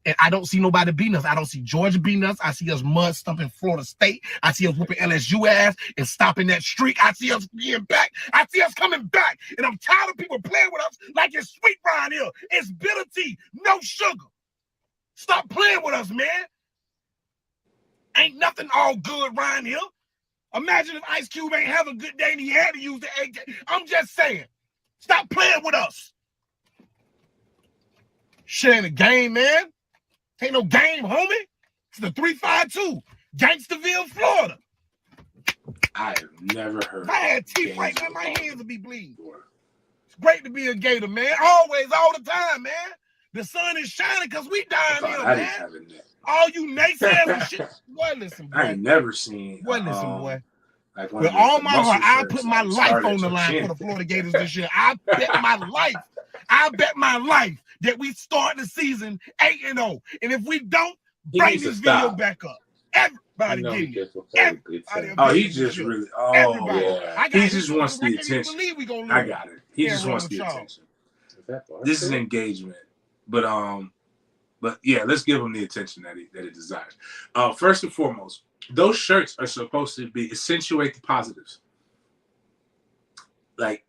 and I don't see nobody beating us. I don't see Georgia beating us. I see us mud stumping Florida State. I see us whooping LSU ass and stopping that streak. I see us being back. I see us coming back, and I'm tired of people playing with us like it's sweet Ryan Hill. It's bitter tea, no sugar. Stop playing with us, man. Ain't nothing all good, Ryan Hill. Imagine if Ice Cube ain't have a good day and he had to use the AK. I'm just saying. Stop playing with us. Shit ain't a game, man. Ain't no game, homie. It's the 352. Gangsterville, Florida. I have never heard. If I had teeth right now, my hands would be bleeding. It's great to be a Gator, man. Always, all the time, man. The sun is shining because we dying here, man. All you naysayers and shit. Boy, listen, boy. I ain't never seen. Boy, listen, boy. Like with all my heart, I put my life on the line for the Florida Gators this year. I bet my life. I bet my life that we start the season 8-0. And if we don't, bring this video back up. Everybody get it. He just really. Oh, everybody. Yeah. He just wants the attention. I got it. He just wants the attention. This is engagement. But yeah, let's give him the attention that he desires. First and foremost, those shirts are supposed to be accentuate the positives. Like,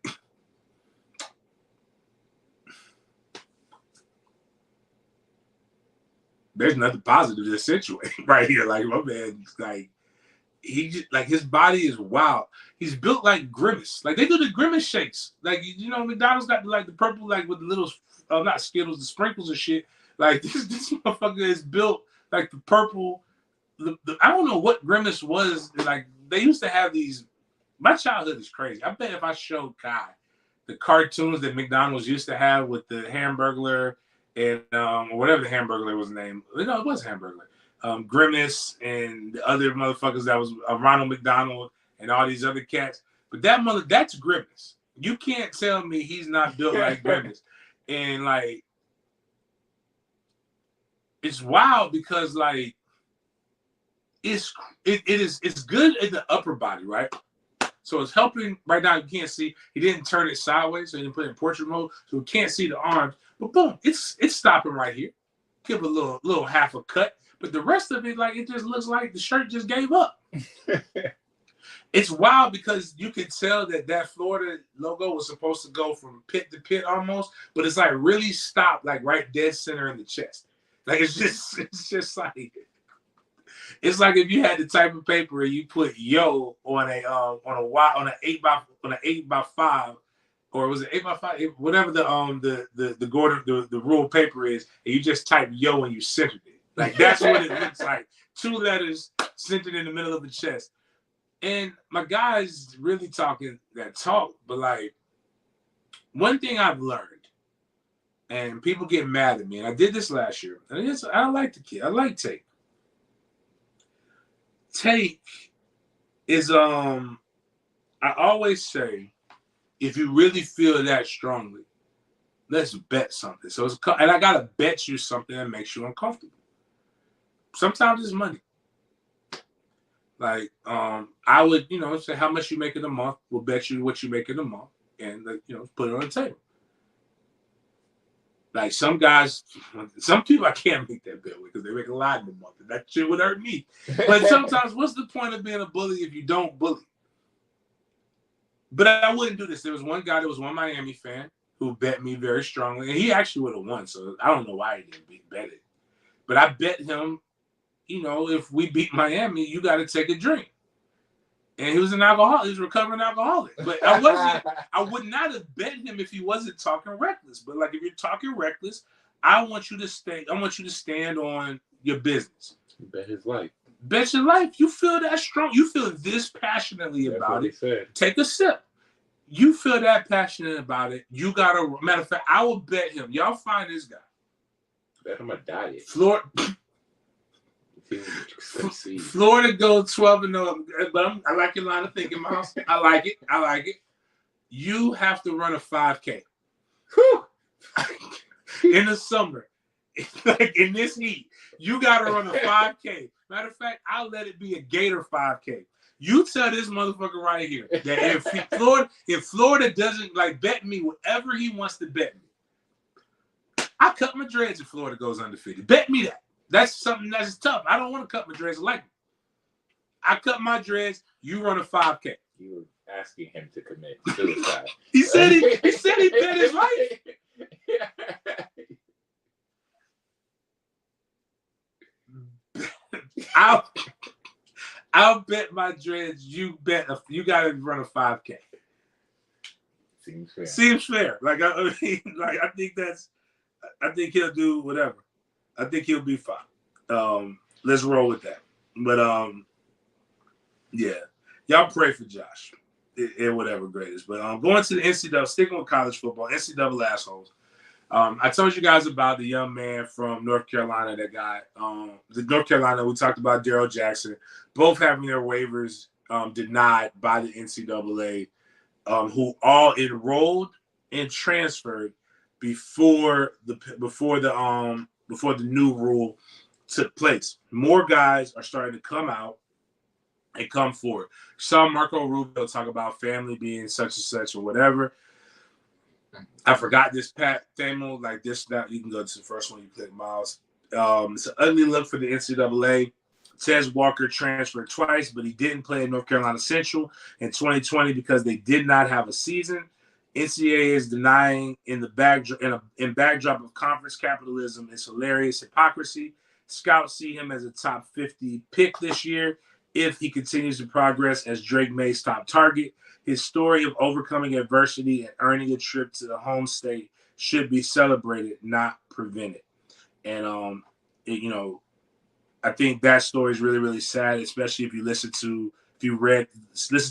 there's nothing positive to accentuate right here. Like, my man, like, he just, like, his body is wild. He's built like Grimace. Like, they do the Grimace shakes. Like, you know, McDonald's got like the purple, like with the little, not Skittles, the sprinkles and shit. Like, this motherfucker is built like the purple. I don't know what Grimace was. Like, they used to have these. My childhood is crazy. I bet if I showed Kai the cartoons that McDonald's used to have with the Hamburglar and whatever the Hamburglar was named. No, it was Hamburglar. Grimace and the other motherfuckers that was Ronald McDonald and all these other cats. But that's Grimace. You can't tell me he's not built like Grimace. And like, it's wild because like it's good in the upper body, right? So it's helping right now. You can't see. He didn't turn it sideways, so he didn't put it in portrait mode, so we can't see the arms. But boom, it's stopping right here. Give a little half a cut, but the rest of it, like it just looks like the shirt just gave up. It's wild because you can tell that Florida logo was supposed to go from pit to pit almost, but it's like really stopped, like right dead center in the chest. Like it's just like. It's like if you had the type of paper and you put yo on an 8x5, or was it 8x5, whatever the Gordon the rule paper is, and you just type yo and you centered it. Like that's what it looks like. 2 letters centered in the middle of the chest. And my guy's really talking that talk, but like one thing I've learned, and people get mad at me, and I did this last year, and I like the kid. I like Tate. Take is I always say, if you really feel that strongly, let's bet something. So and I gotta bet you something that makes you uncomfortable. Sometimes it's money. Like I would, say how much you make in a month. We'll bet you what you make in a month, and put it on the table. Like some people I can't make that bet with because they make a lot in a month, and that shit would hurt me. But sometimes, what's the point of being a bully if you don't bully? But I wouldn't do this. There was one guy that was one Miami fan who bet me very strongly, and he actually would have won. So I don't know why he didn't bet it. But I bet him, if we beat Miami, you got to take a drink. And he was an alcoholic. He was a recovering alcoholic. But I would not have bet him if he wasn't talking reckless. But like if you're talking reckless, I want you to stand on your business. Bet his life. Bet your life. You feel that strong. You feel this passionately about it. Take a sip. You feel that passionate about it. You got a matter of fact, I will bet him. Y'all find this guy. Bet him a diet. Florida goes 12-0, but I like your line of thinking, Miles. I like it. You have to run a 5K. In the summer, like in this heat, you got to run a 5K. Matter of fact, I'll let it be a Gator 5K. You tell this motherfucker right here that if Florida doesn't bet me whatever he wants to bet me, I cut my dreads if Florida goes undefeated. Bet me that. That's something that's tough. I don't want to cut my dreads like me. I cut my dreads. You run a 5K. You were asking him to commit suicide. he said he bet his life. I'll bet my dreads. You got to run a 5K. Seems fair. Like I think he'll do whatever. I think he'll be fine. Let's roll with that. But yeah, y'all pray for Josh in whatever grade is. But going to the NCAA, sticking with college football, NCAA assholes. I told you guys about the young man from North Carolina that got North Carolina. We talked about Daryl Jackson, both having their waivers denied by the NCAA, who all enrolled and transferred before the new rule took place. More guys are starting to come out and come forward. Saw Marco Rubio talk about family being such and such or whatever. I forgot this Pat Thamo, like this. Now you can go to the first one. You click Miles. It's an ugly look for the NCAA. Tez Walker transferred twice, but he didn't play in North Carolina Central in 2020 because they did not have a season. NCAA is denying in backdrop of conference capitalism is hilarious hypocrisy. Scouts see him as a top 50 pick this year if he continues to progress as Drake May's top target. His story of overcoming adversity and earning a trip to the home state should be celebrated, not prevented. And I think that story is really, really sad, especially if you listen to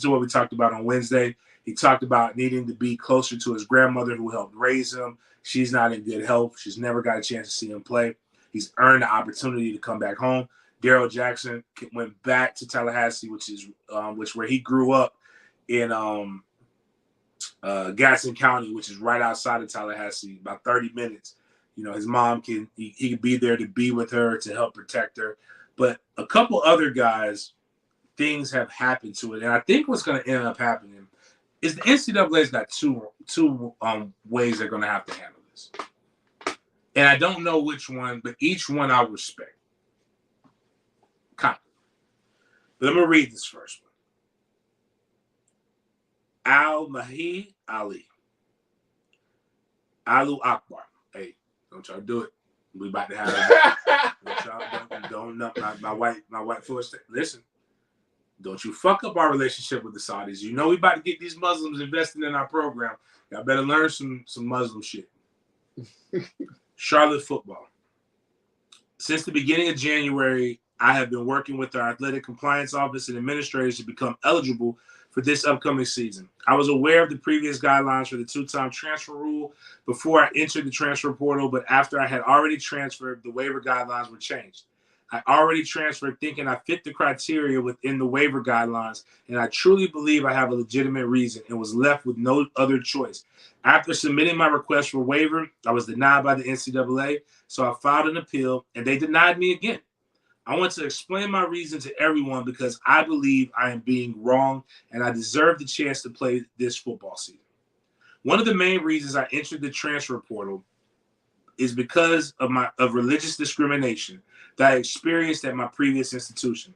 what we talked about on Wednesday. He talked about needing to be closer to his grandmother who helped raise him. She's not in good health. She's never got a chance to see him play. He's earned the opportunity to come back home. Daryl Jackson went back to Tallahassee, which where he grew up in Gadsden County, which is right outside of Tallahassee, about 30 minutes. You know, his mom he could be there to be with her, to help protect her. But a couple other guys, things have happened to it. And I think what's going to end up happening is the NCAA's got two ways they're going to have to handle this. And I don't know which one, but each one I respect. Kind of. But I'm going to read this first one. Al-Mahi Ali. Alu Akbar. Hey, don't y'all do it. We about to have it. Don't my white force. Listen, don't you fuck up our relationship with the Saudis. You know we about to get these Muslims invested in our program. Y'all better learn some Muslim shit. Charlotte football. Since the beginning of January, I have been working with our athletic compliance office and administrators to become eligible for this upcoming season. I was aware of the previous guidelines for the two-time transfer rule before I entered the transfer portal, but after I had already transferred, the waiver guidelines were changed. I already transferred thinking I fit the criteria within the waiver guidelines, and I truly believe I have a legitimate reason and was left with no other choice. After submitting my request for waiver, I was denied by the NCAA, so I filed an appeal, and they denied me again. I want to explain my reason to everyone because I believe I am being wrong and I deserve the chance to play this football season. One of the main reasons I entered the transfer portal is because of religious discrimination that I experienced at my previous institution.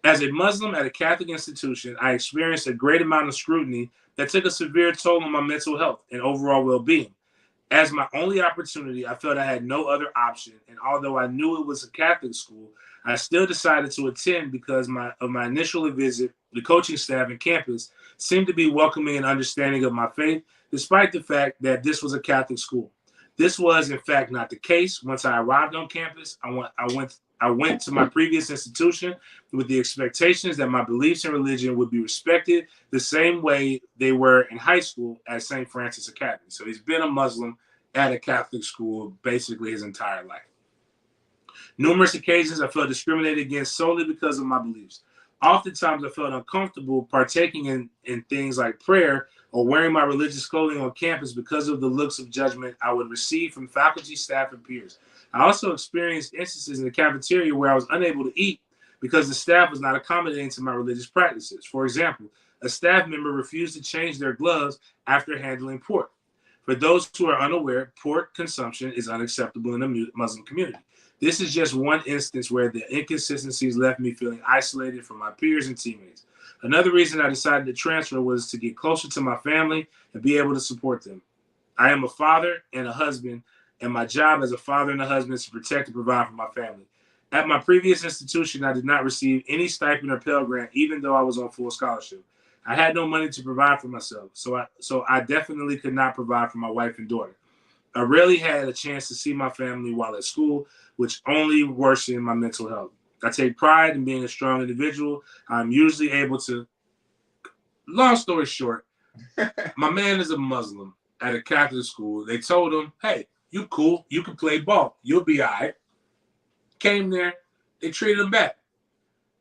As a Muslim at a Catholic institution, I experienced a great amount of scrutiny that took a severe toll on my mental health and overall well-being. As my only opportunity, I felt I had no other option, and although I knew it was a Catholic school, I still decided to attend because of my initial visit. The coaching staff and campus seemed to be welcoming and understanding of my faith, despite the fact that this was a Catholic school. This was, in fact, not the case. Once I arrived on campus, I went to my previous institution with the expectations that my beliefs in religion would be respected the same way they were in high school at St. Francis Academy. So he's been a Muslim at a Catholic school basically his entire life. Numerous occasions I felt discriminated against solely because of my beliefs. Oftentimes I felt uncomfortable partaking in things like prayer or wearing my religious clothing on campus because of the looks of judgment I would receive from faculty, staff, and peers. I also experienced instances in the cafeteria where I was unable to eat because the staff was not accommodating to my religious practices. For example, a staff member refused to change their gloves after handling pork. For those who are unaware, pork consumption is unacceptable in the Muslim community. This is just one instance where the inconsistencies left me feeling isolated from my peers and teammates. Another reason I decided to transfer was to get closer to my family and be able to support them. I am a father and a husband, and my job as a father and a husband is to protect and provide for my family. At my previous institution, I did not receive any stipend or Pell Grant, even though I was on full scholarship. I had no money to provide for myself, so I definitely could not provide for my wife and daughter. I rarely had a chance to see my family while at school, which only worsened my mental health. I take pride in being a strong individual. I'm usually able to, long story short, my man is a Muslim at a Catholic school. They told him, hey, you cool, you can play ball, you'll be all right. Came there, they treated him bad.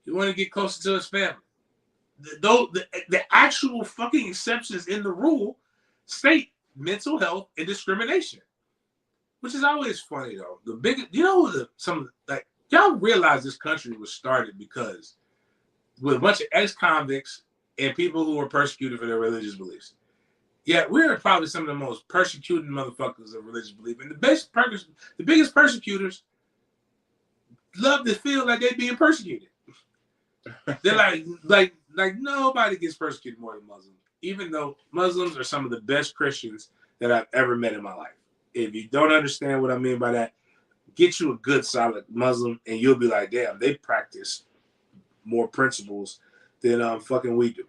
He wanted to get closer to his family. The actual fucking exceptions in the rule state mental health and discrimination, which is always funny though. The biggest, y'all realize this country was started because with a bunch of ex-convicts and people who were persecuted for their religious beliefs. Yeah, we're probably some of the most persecuted motherfuckers of religious belief, and the biggest persecutors love to feel like they're being persecuted. They're like nobody gets persecuted more than Muslims, even though Muslims are some of the best Christians that I've ever met in my life. If you don't understand what I mean by that, get you a good solid Muslim and you'll be like, damn, they practice more principles than fucking we do.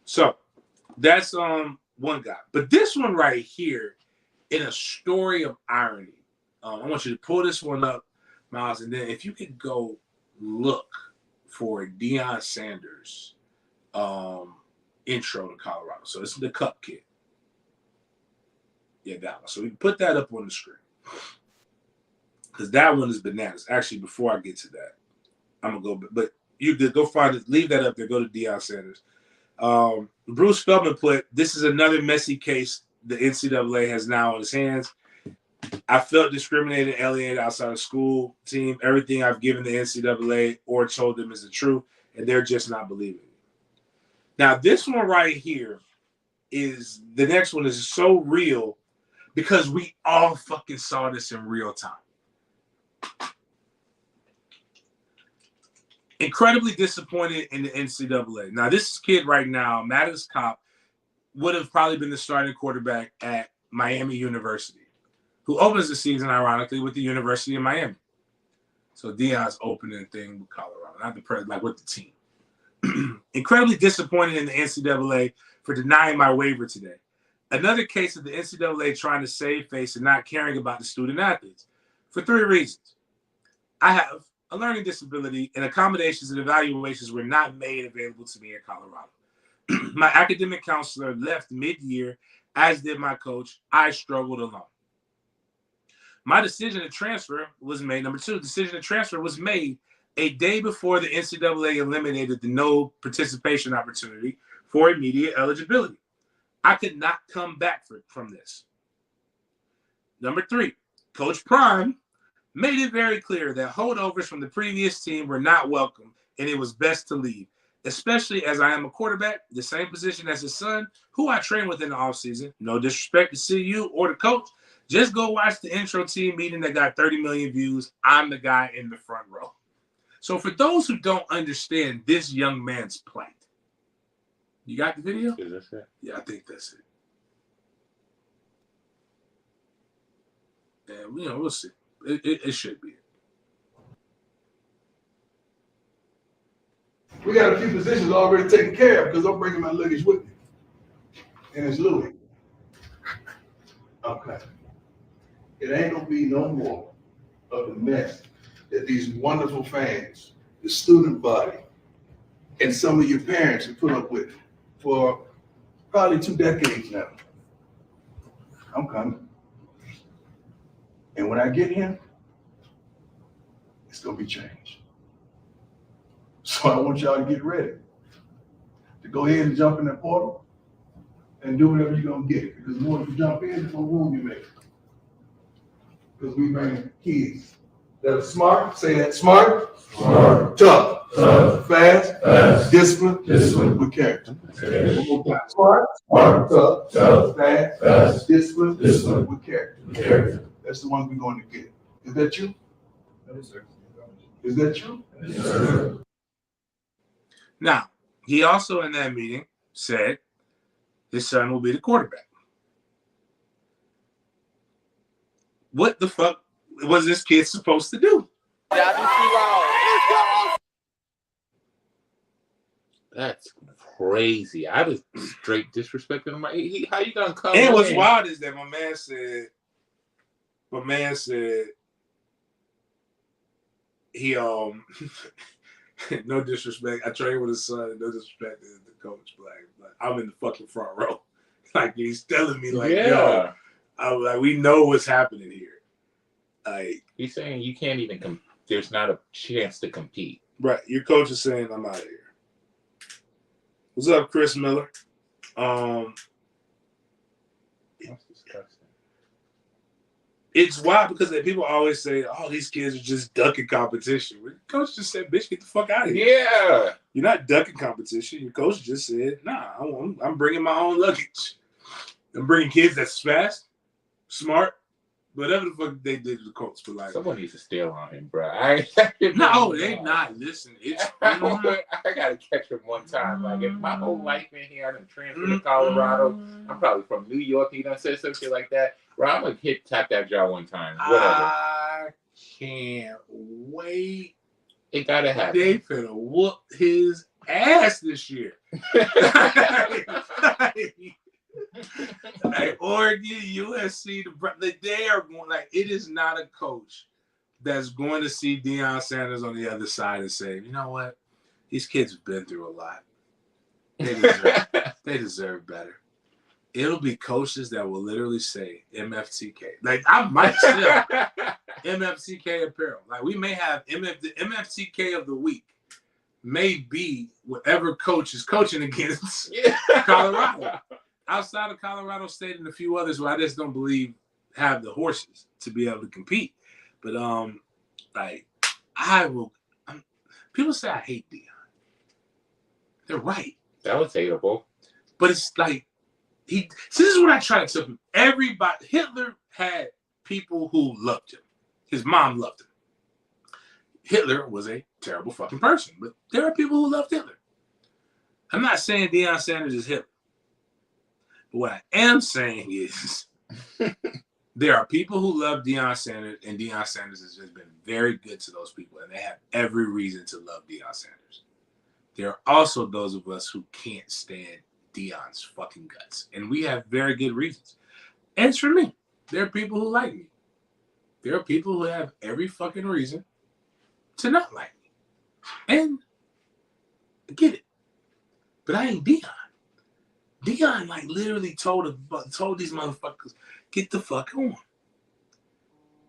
So that's one guy. But this one right here, in a story of irony, I want you to pull this one up, Miles, and then if you could go look for Deion Sanders intro to Colorado. So this is the Cup kid. Yeah, that one. So we can put that up on the screen. Because that one is bananas. Actually, before I get to that, I'm gonna go, but you did go find it. Leave that up there. Go to Deion Sanders. Bruce Feldman put, this is another messy case the NCAA has now in its hands. I felt discriminated, alienated outside of school, team. Everything I've given the NCAA or told them is the truth, and they're just not believing me. Now, this one right here is the next one is so real because we all fucking saw this in real time. Incredibly disappointed in the NCAA. Now, this kid right now, Mattis Kopp, would have probably been the starting quarterback at Miami University, who opens the season, ironically, with the University of Miami. So Deion's opening thing with Colorado, not the president, like with the team. Incredibly disappointed in the NCAA for denying my waiver today. Another case of the NCAA trying to save face and not caring about the student athletes for 3 reasons. I have a learning disability, and accommodations and evaluations were not made available to me in Colorado. My academic counselor left mid-year, as did my coach. I struggled alone. My decision to transfer was made. Number 2, decision to transfer was made a day before the NCAA eliminated the no participation opportunity for immediate eligibility. I could not come back from this. Number 3, Coach Prime made it very clear that holdovers from the previous team were not welcome, and it was best to leave, especially as I am a quarterback, the same position as his son, who I train with in the offseason. No disrespect to CU or the coach. Just go watch the intro team meeting that got 30 million views. I'm the guy in the front row. So for those who don't understand this young man's plight, you got the video? Is this it? Yeah, I think that's it. And, we'll see. It should be. We got a few positions already taken care of because I'm bringing my luggage with me. And it's Louis. Okay. It ain't gonna be no more of the mess that these wonderful fans, the student body, and some of your parents have put up with for probably 2 decades now. I'm coming. And when I get here, it's gonna be changed. So I want y'all to get ready to go ahead and jump in that portal and do whatever you're gonna get. Because the more you jump in, the more room you make. Because we bring kids that are smart, say that, smart, tough, fast, disciplined, with character. One more time. Smart, tough, fast, disciplined, with character. That's the ones we're going to get. Is that you? Yes, sir. Is that you? Yes, sir. Now, he also in that meeting said his son will be the quarterback. What the fuck was this kid supposed to do? That's crazy. I was straight disrespecting him. How you gonna come? And what's wild is that my man said he no disrespect. I trained with his son. No disrespect to the coach, but I'm in the fucking front row. Like he's telling me, like, yo, I'm like, we know what's happening here. Like he's saying you can't even. There's not a chance to compete. Right. Your coach is saying I'm out of here. What's up, Chris Miller? That's disgusting. It's wild because people always say, "Oh, these kids are just ducking competition." Well, the coach just said, "Bitch, get the fuck out of here." Yeah, you're not ducking competition. Your coach just said, "Nah, I'm bringing my own luggage. I'm bringing kids that's fast, smart, whatever the fuck they did to the coach." But like, someone needs to steal on him, bro. No, they not. Listen, it's I gotta catch him one time. Like, if my whole life in here, I'm transferred to Colorado. I'm probably from New York. You done said some shit like that, bro. I'm gonna tap that jaw one time. Whatever. I can't wait. It gotta happen. They finna whoop his ass this year. Like Oregon, USC, they are going, like, it is not a coach that's going to see Deion Sanders on the other side and say, you know what? These kids have been through a lot. They deserve better. It'll be coaches that will literally say MFTK. Like, I might still. MFCK apparel. Like we may have the MFCK of the week may be whatever coach is coaching against Colorado. Outside of Colorado State and a few others who I just don't believe have the horses to be able to compete. But like people say I hate Deion. They're right. That was hateable. But it's like this is what I try to tell people. Everybody, Hitler had people who loved him. His mom loved him. Hitler was a terrible fucking person, but there are people who loved Hitler. I'm not saying Deion Sanders is Hitler. But what I am saying is there are people who love Deion Sanders, and Deion Sanders has just been very good to those people, and they have every reason to love Deion Sanders. There are also those of us who can't stand Deion's fucking guts, and we have very good reasons. As for me, there are people who like me. There are people who have every fucking reason to not like me. And I get it. But I ain't Deion. Deion like literally told these motherfuckers, get the fuck on.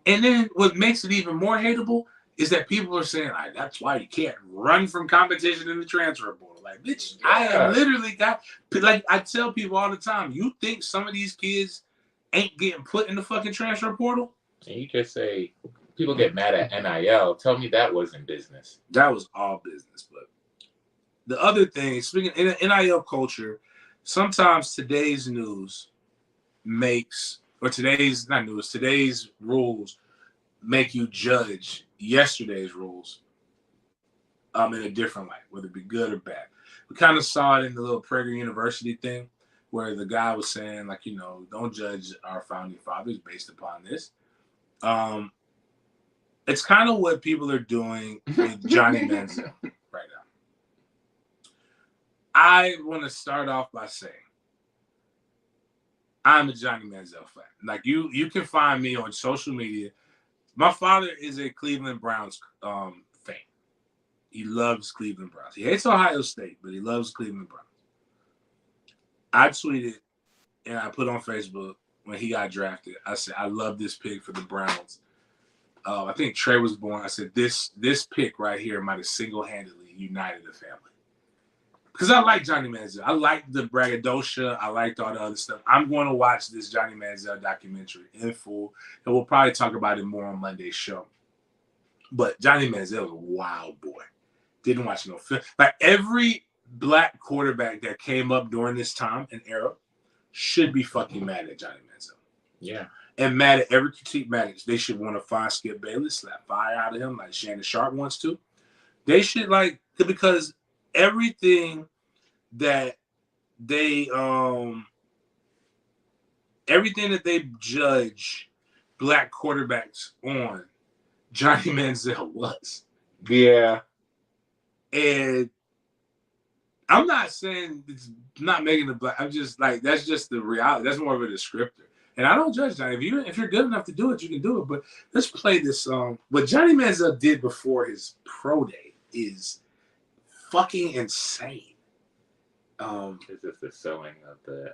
And then what makes it even more hateable is that people are saying, like, that's why you can't run from competition in the transfer portal. Like, bitch, I have literally got, like, I tell people all the time, you think some of these kids ain't getting put in the fucking transfer portal? And you just say, people get mad at NIL. Tell me that wasn't business. That was all business. But the other thing, speaking in NIL culture, sometimes today's news today's rules make you judge yesterday's rules in a different light, whether it be good or bad. We kind of saw it in the little Prager University thing where the guy was saying, like, you know, don't judge our founding fathers based upon this. It's kind of what people are doing with Johnny Manziel right now. I want to start off by saying I'm a Johnny Manziel fan. Like you can find me on social media. My father is a Cleveland Browns fan. He loves Cleveland Browns. He hates Ohio State, but he loves Cleveland Browns. I tweeted and I put on Facebook when he got drafted. I said, I love this pick for the Browns. I think Trey was born. I said, this pick right here might have single-handedly united the family. Because I like Johnny Manziel. I like the braggadocio. I liked all the other stuff. I'm going to watch this Johnny Manziel documentary in full, and we'll probably talk about it more on Monday's show. But Johnny Manziel was a wild boy. Didn't watch no film. Like every black quarterback that came up during this time and era should be fucking mad at Johnny Manziel. Yeah. And mad at every critique managed. They should want to find Skip Bayless, slap fire out of him like Shannon Sharp wants to. They should because everything that they judge black quarterbacks on, Johnny Manziel was. Yeah. And I'm not saying it's not making the black. I'm just like, that's just the reality. That's more of a descriptor. And I don't judge Johnny. If you're good enough to do it, you can do it. But let's play this song. What Johnny Manziel did before his pro day is fucking insane. Is this the selling of the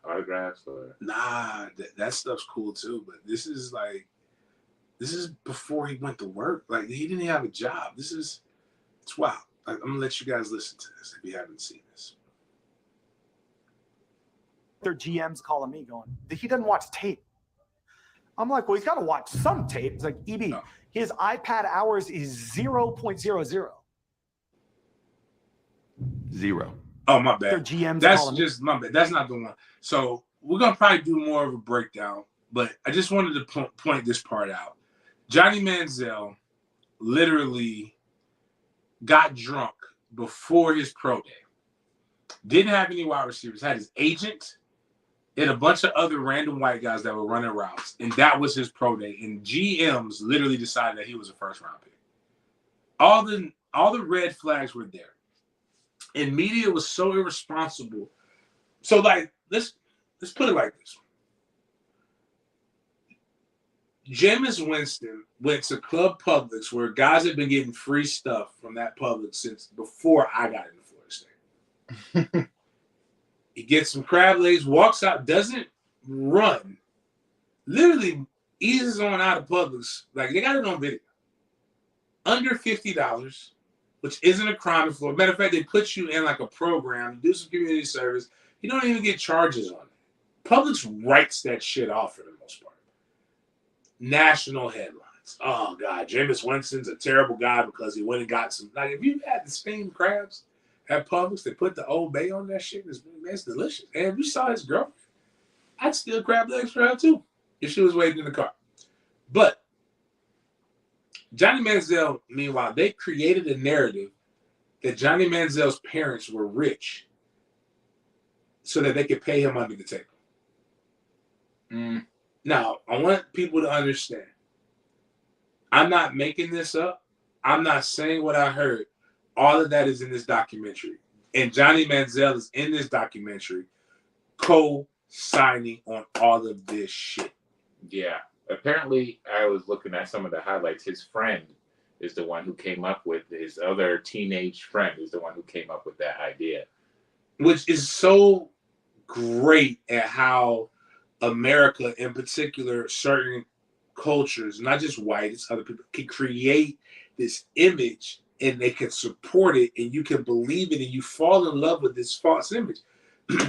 autographs or? Nah, that stuff's cool too. But this is before he went to work. Like he didn't have a job. It's wild. I'm gonna let you guys listen to this if you haven't seen this. Their GM's calling me going, he doesn't watch tape. I'm like, well, he's got to watch some tape. It's like, EB, his iPad hours is 0.00. Zero. Oh, my bad. Their GM's That's just my bad. That's not the one. So we're going to probably do more of a breakdown, but I just wanted to point this part out. Johnny Manziel literally got drunk before his pro day. Didn't have any wide receivers. Had his agent and a bunch of other random white guys that were running routes. And that was his pro day. And GMs literally decided that he was a first-round pick. All the red flags were there. And media was so irresponsible. So, like, let's put it like this. Jameis Winston went to Club Publix where guys had been getting free stuff from that Publix since before I got into Florida State. He gets some crab legs, walks out, doesn't run. Literally, eases on out of Publix. Like, they got it on video. Under $50, which isn't a crime in Florida. Matter of fact, they put you in like a program, do some community service. You don't even get charges on it. Publix writes that shit off for the most part. National headlines. Oh, God, Jameis Winston's a terrible guy because he went and got some. Like, if you had the steamed crabs at Publix, they put the Old Bay on that shit. That's delicious. And if you saw his girlfriend, I'd steal crab legs for her, too, if she was waiting in the car. But Johnny Manziel, meanwhile, they created a narrative that Johnny Manziel's parents were rich so that they could pay him under the table. Now, I want people to understand. I'm not making this up. I'm not saying what I heard. All of that is in this documentary. And Johnny Manziel is in this documentary co-signing on all of this shit. Yeah. Apparently, I was looking at some of the highlights. His friend is the one who came up with, his other teenage friend is the one who came up with that idea. Which is so great at how America, in particular, certain cultures, not just white, it's other people, can create this image and they can support it and you can believe it and you fall in love with this false image.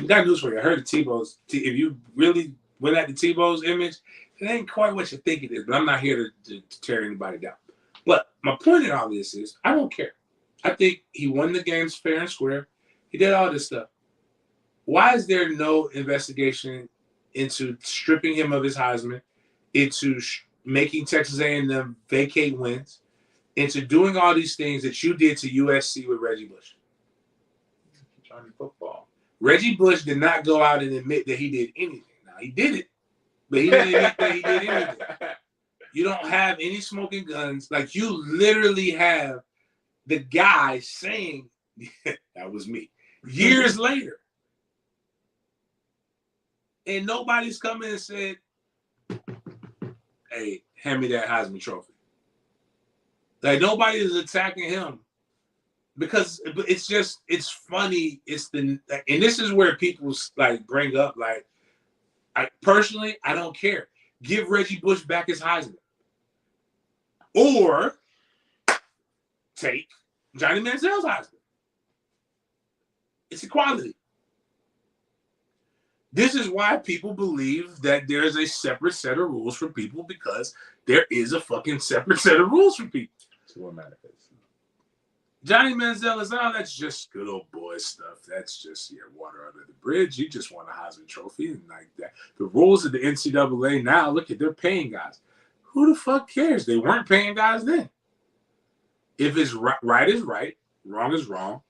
Got news for you. I heard of Tebow's. If you really went at the Tebow's image, it ain't quite what you think it is, but I'm not here to tear anybody down. But my point in all this is, I don't care. I think he won the games fair and square. He did all this stuff. Why is there no investigation into stripping him of his Heisman, into making Texas A&M vacate wins, into doing all these things that you did to USC with Reggie Bush? Johnny Football. Reggie Bush did not go out and admit that he did anything. Now, he did it, but he didn't admit that he did anything. You don't have any smoking guns. Like, you literally have the guy saying, that was me, years later. And nobody's come in and said, hey, hand me that Heisman Trophy. Like, nobody is attacking him. Because it's just, it's funny. And this is where people like bring up, like, personally, I don't care. Give Reggie Bush back his Heisman. Or take Johnny Manziel's Heisman. It's equality. This is why people believe that there's a separate set of rules for people, because there is a fucking separate set of rules for people. To a manifest. Johnny Manziel is, oh, that's just good old boy stuff. That's just water under the bridge. You just won a Heisman Trophy and like that. The rules of the NCAA now, look at, they're paying guys. Who the fuck cares? They weren't paying guys then. If it's right is right, wrong is wrong,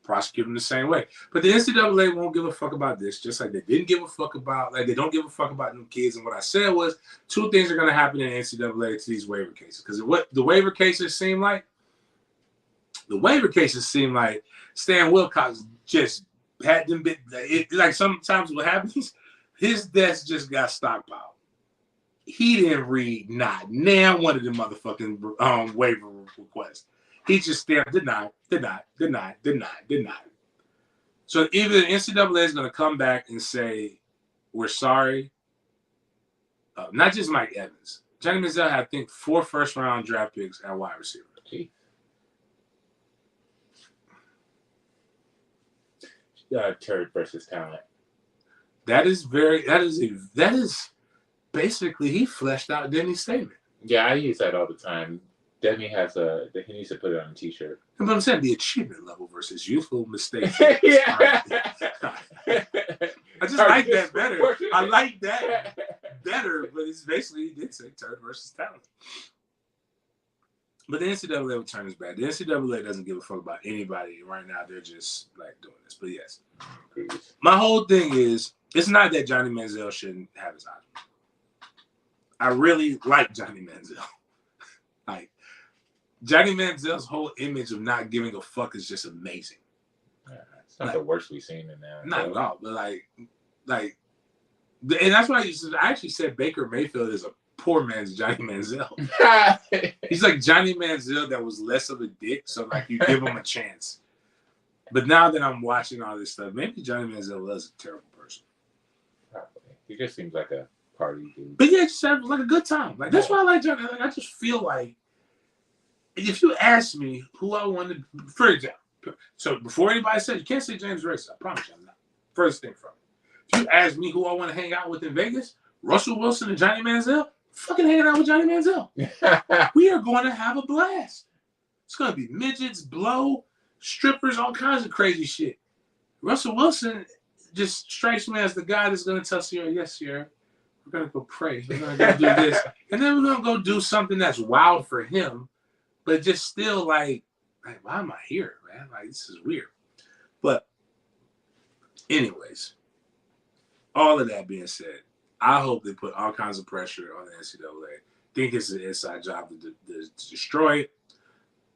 prosecute them the same way. But the NCAA won't give a fuck about this, just like they didn't give a fuck about, like they don't give a fuck about them kids. And what I said was, two things are going to happen in the NCAA to these waiver cases. Because what the waiver cases seem like, Stan Wilcox just had them bit. Like sometimes what happens, his desk just got stockpiled. He didn't read not now one of the motherfucking waiver requests. He just stared, denied. So either the NCAA is going to come back and say, we're sorry. Not just Mike Evans. Johnny Manziel had, I think, 4 first-round draft picks at wide receiver. Turd versus talent. That is basically, he fleshed out Denny's statement. Yeah, I use that all the time. Denny he needs to put it on a t-shirt. But I'm saying the achievement level versus youthful mistakes. Yeah. I just like that better. I like that better, but it's basically, he did say turd versus talent. But the NCAA will turn his back. The NCAA doesn't give a fuck about anybody right now. They're just like doing this. But yes, my whole thing is, it's not that Johnny Manziel shouldn't have his Heisman. I really like Johnny Manziel. Like, Johnny Manziel's whole image of not giving a fuck is just amazing. Yeah, it's not the worst we've seen in there. Not at all. But like, and that's why I actually said Baker Mayfield is a poor man's Johnny Manziel. He's like Johnny Manziel that was less of a dick, so like you give him a chance. But now that I'm watching all this stuff, maybe Johnny Manziel was a terrible person. He just seems like a party, dude. But yeah, just have like a good time. Like that's why I like Johnny. Like, I just feel like if you ask me who I wanted, for example, so before anybody said you can't say James Race, I promise you I'm not. First thing from if you ask me who I want to hang out with in Vegas, Russell Wilson and Johnny Manziel, fucking hanging out with Johnny Manziel. We are going to have a blast. It's going to be midgets, blow, strippers, all kinds of crazy shit. Russell Wilson just strikes me as the guy that's going to tell Sierra, yes, Sierra, we're going to go pray. We're going to go do this. And then we're going to go do something that's wild for him, but just still like, why am I here, man? Like, this is weird. But anyways, all of that being said, I hope they put all kinds of pressure on the NCAA. Think it's an inside job to destroy it.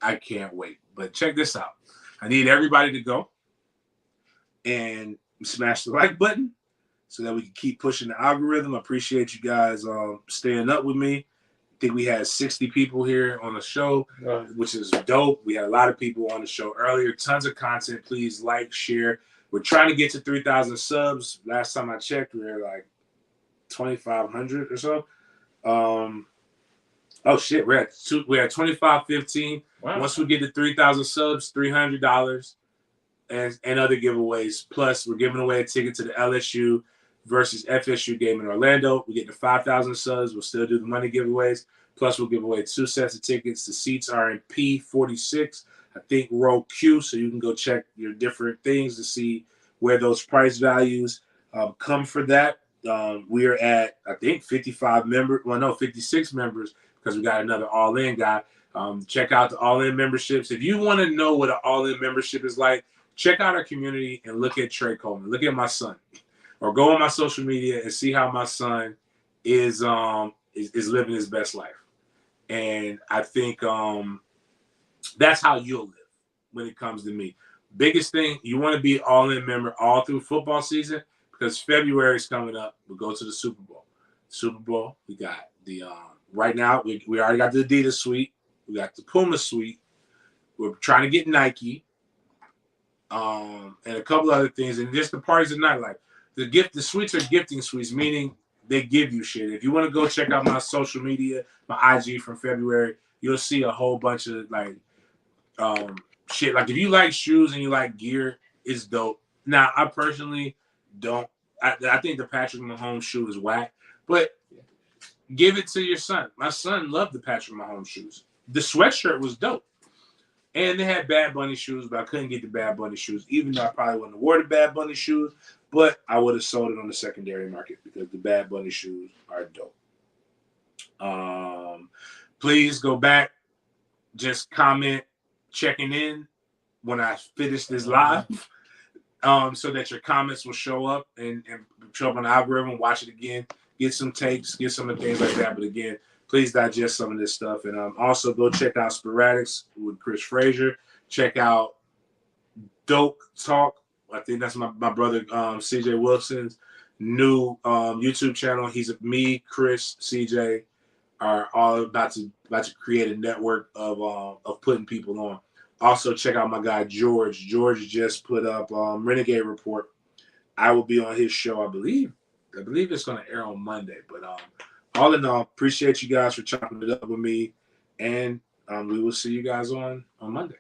I can't wait. But check this out. I need everybody to go and smash the like button so that we can keep pushing the algorithm. I appreciate you guys staying up with me. I think we had 60 people here on the show, which is dope. We had a lot of people on the show earlier. Tons of content. Please like, share. We're trying to get to 3,000 subs. Last time I checked, we were like 2,500 or so. Oh shit, we're at 2,515. Wow. Once we get to 3,000 subs, $300 and other giveaways. Plus, we're giving away a ticket to the LSU versus FSU game in Orlando. We get to 5,000 subs. We'll still do the money giveaways. Plus, we'll give away 2 sets of tickets. The seats are in P46. I think row Q, so you can go check your different things to see where those price values come for that. We are at, I think, 56 members because we got another all-in guy. Check out the all-in memberships. If you want to know what an all-in membership is like, check out our community and look at Trey Coleman. Look at my son. Or go on my social media and see how my son is living his best life. And I think that's how you'll live when it comes to me. Biggest thing, you want to be all-in member all through football season because February is coming up. We'll go to the Super Bowl. Super Bowl, we got the right now, we already got the Adidas suite. We got the Puma suite. We're trying to get Nike. And a couple other things. And just the parties at night. Like the suites are gifting suites, meaning they give you shit. If you want to go check out my social media, my IG from February, you'll see a whole bunch of like shit. Like if you like shoes and you like gear, it's dope. Now I personally don't. I think the Patrick Mahomes shoe is whack, but give it to your son. My son loved the Patrick Mahomes shoes. The sweatshirt was dope. And they had Bad Bunny shoes, but I couldn't get the Bad Bunny shoes, even though I probably wouldn't have worn the Bad Bunny shoes, but I would have sold it on the secondary market because the Bad Bunny shoes are dope. Please go back, just comment, checking in when I finish this live, so that your comments will show up and show up on the algorithm, watch it again, get some takes, get some of the things like that. But again, please digest some of this stuff. And also go check out Sporadics with Chris Frazier. Check out Dope Talk. I think that's my brother CJ Wilson's new YouTube channel. He's me, Chris, CJ are all about to create a network of putting people on. Also check out my guy George. George just put up Renegade Report. I will be on his show, I believe it's going to air on Monday. But all in all, appreciate you guys for chopping it up with me, and we will see you guys on Monday.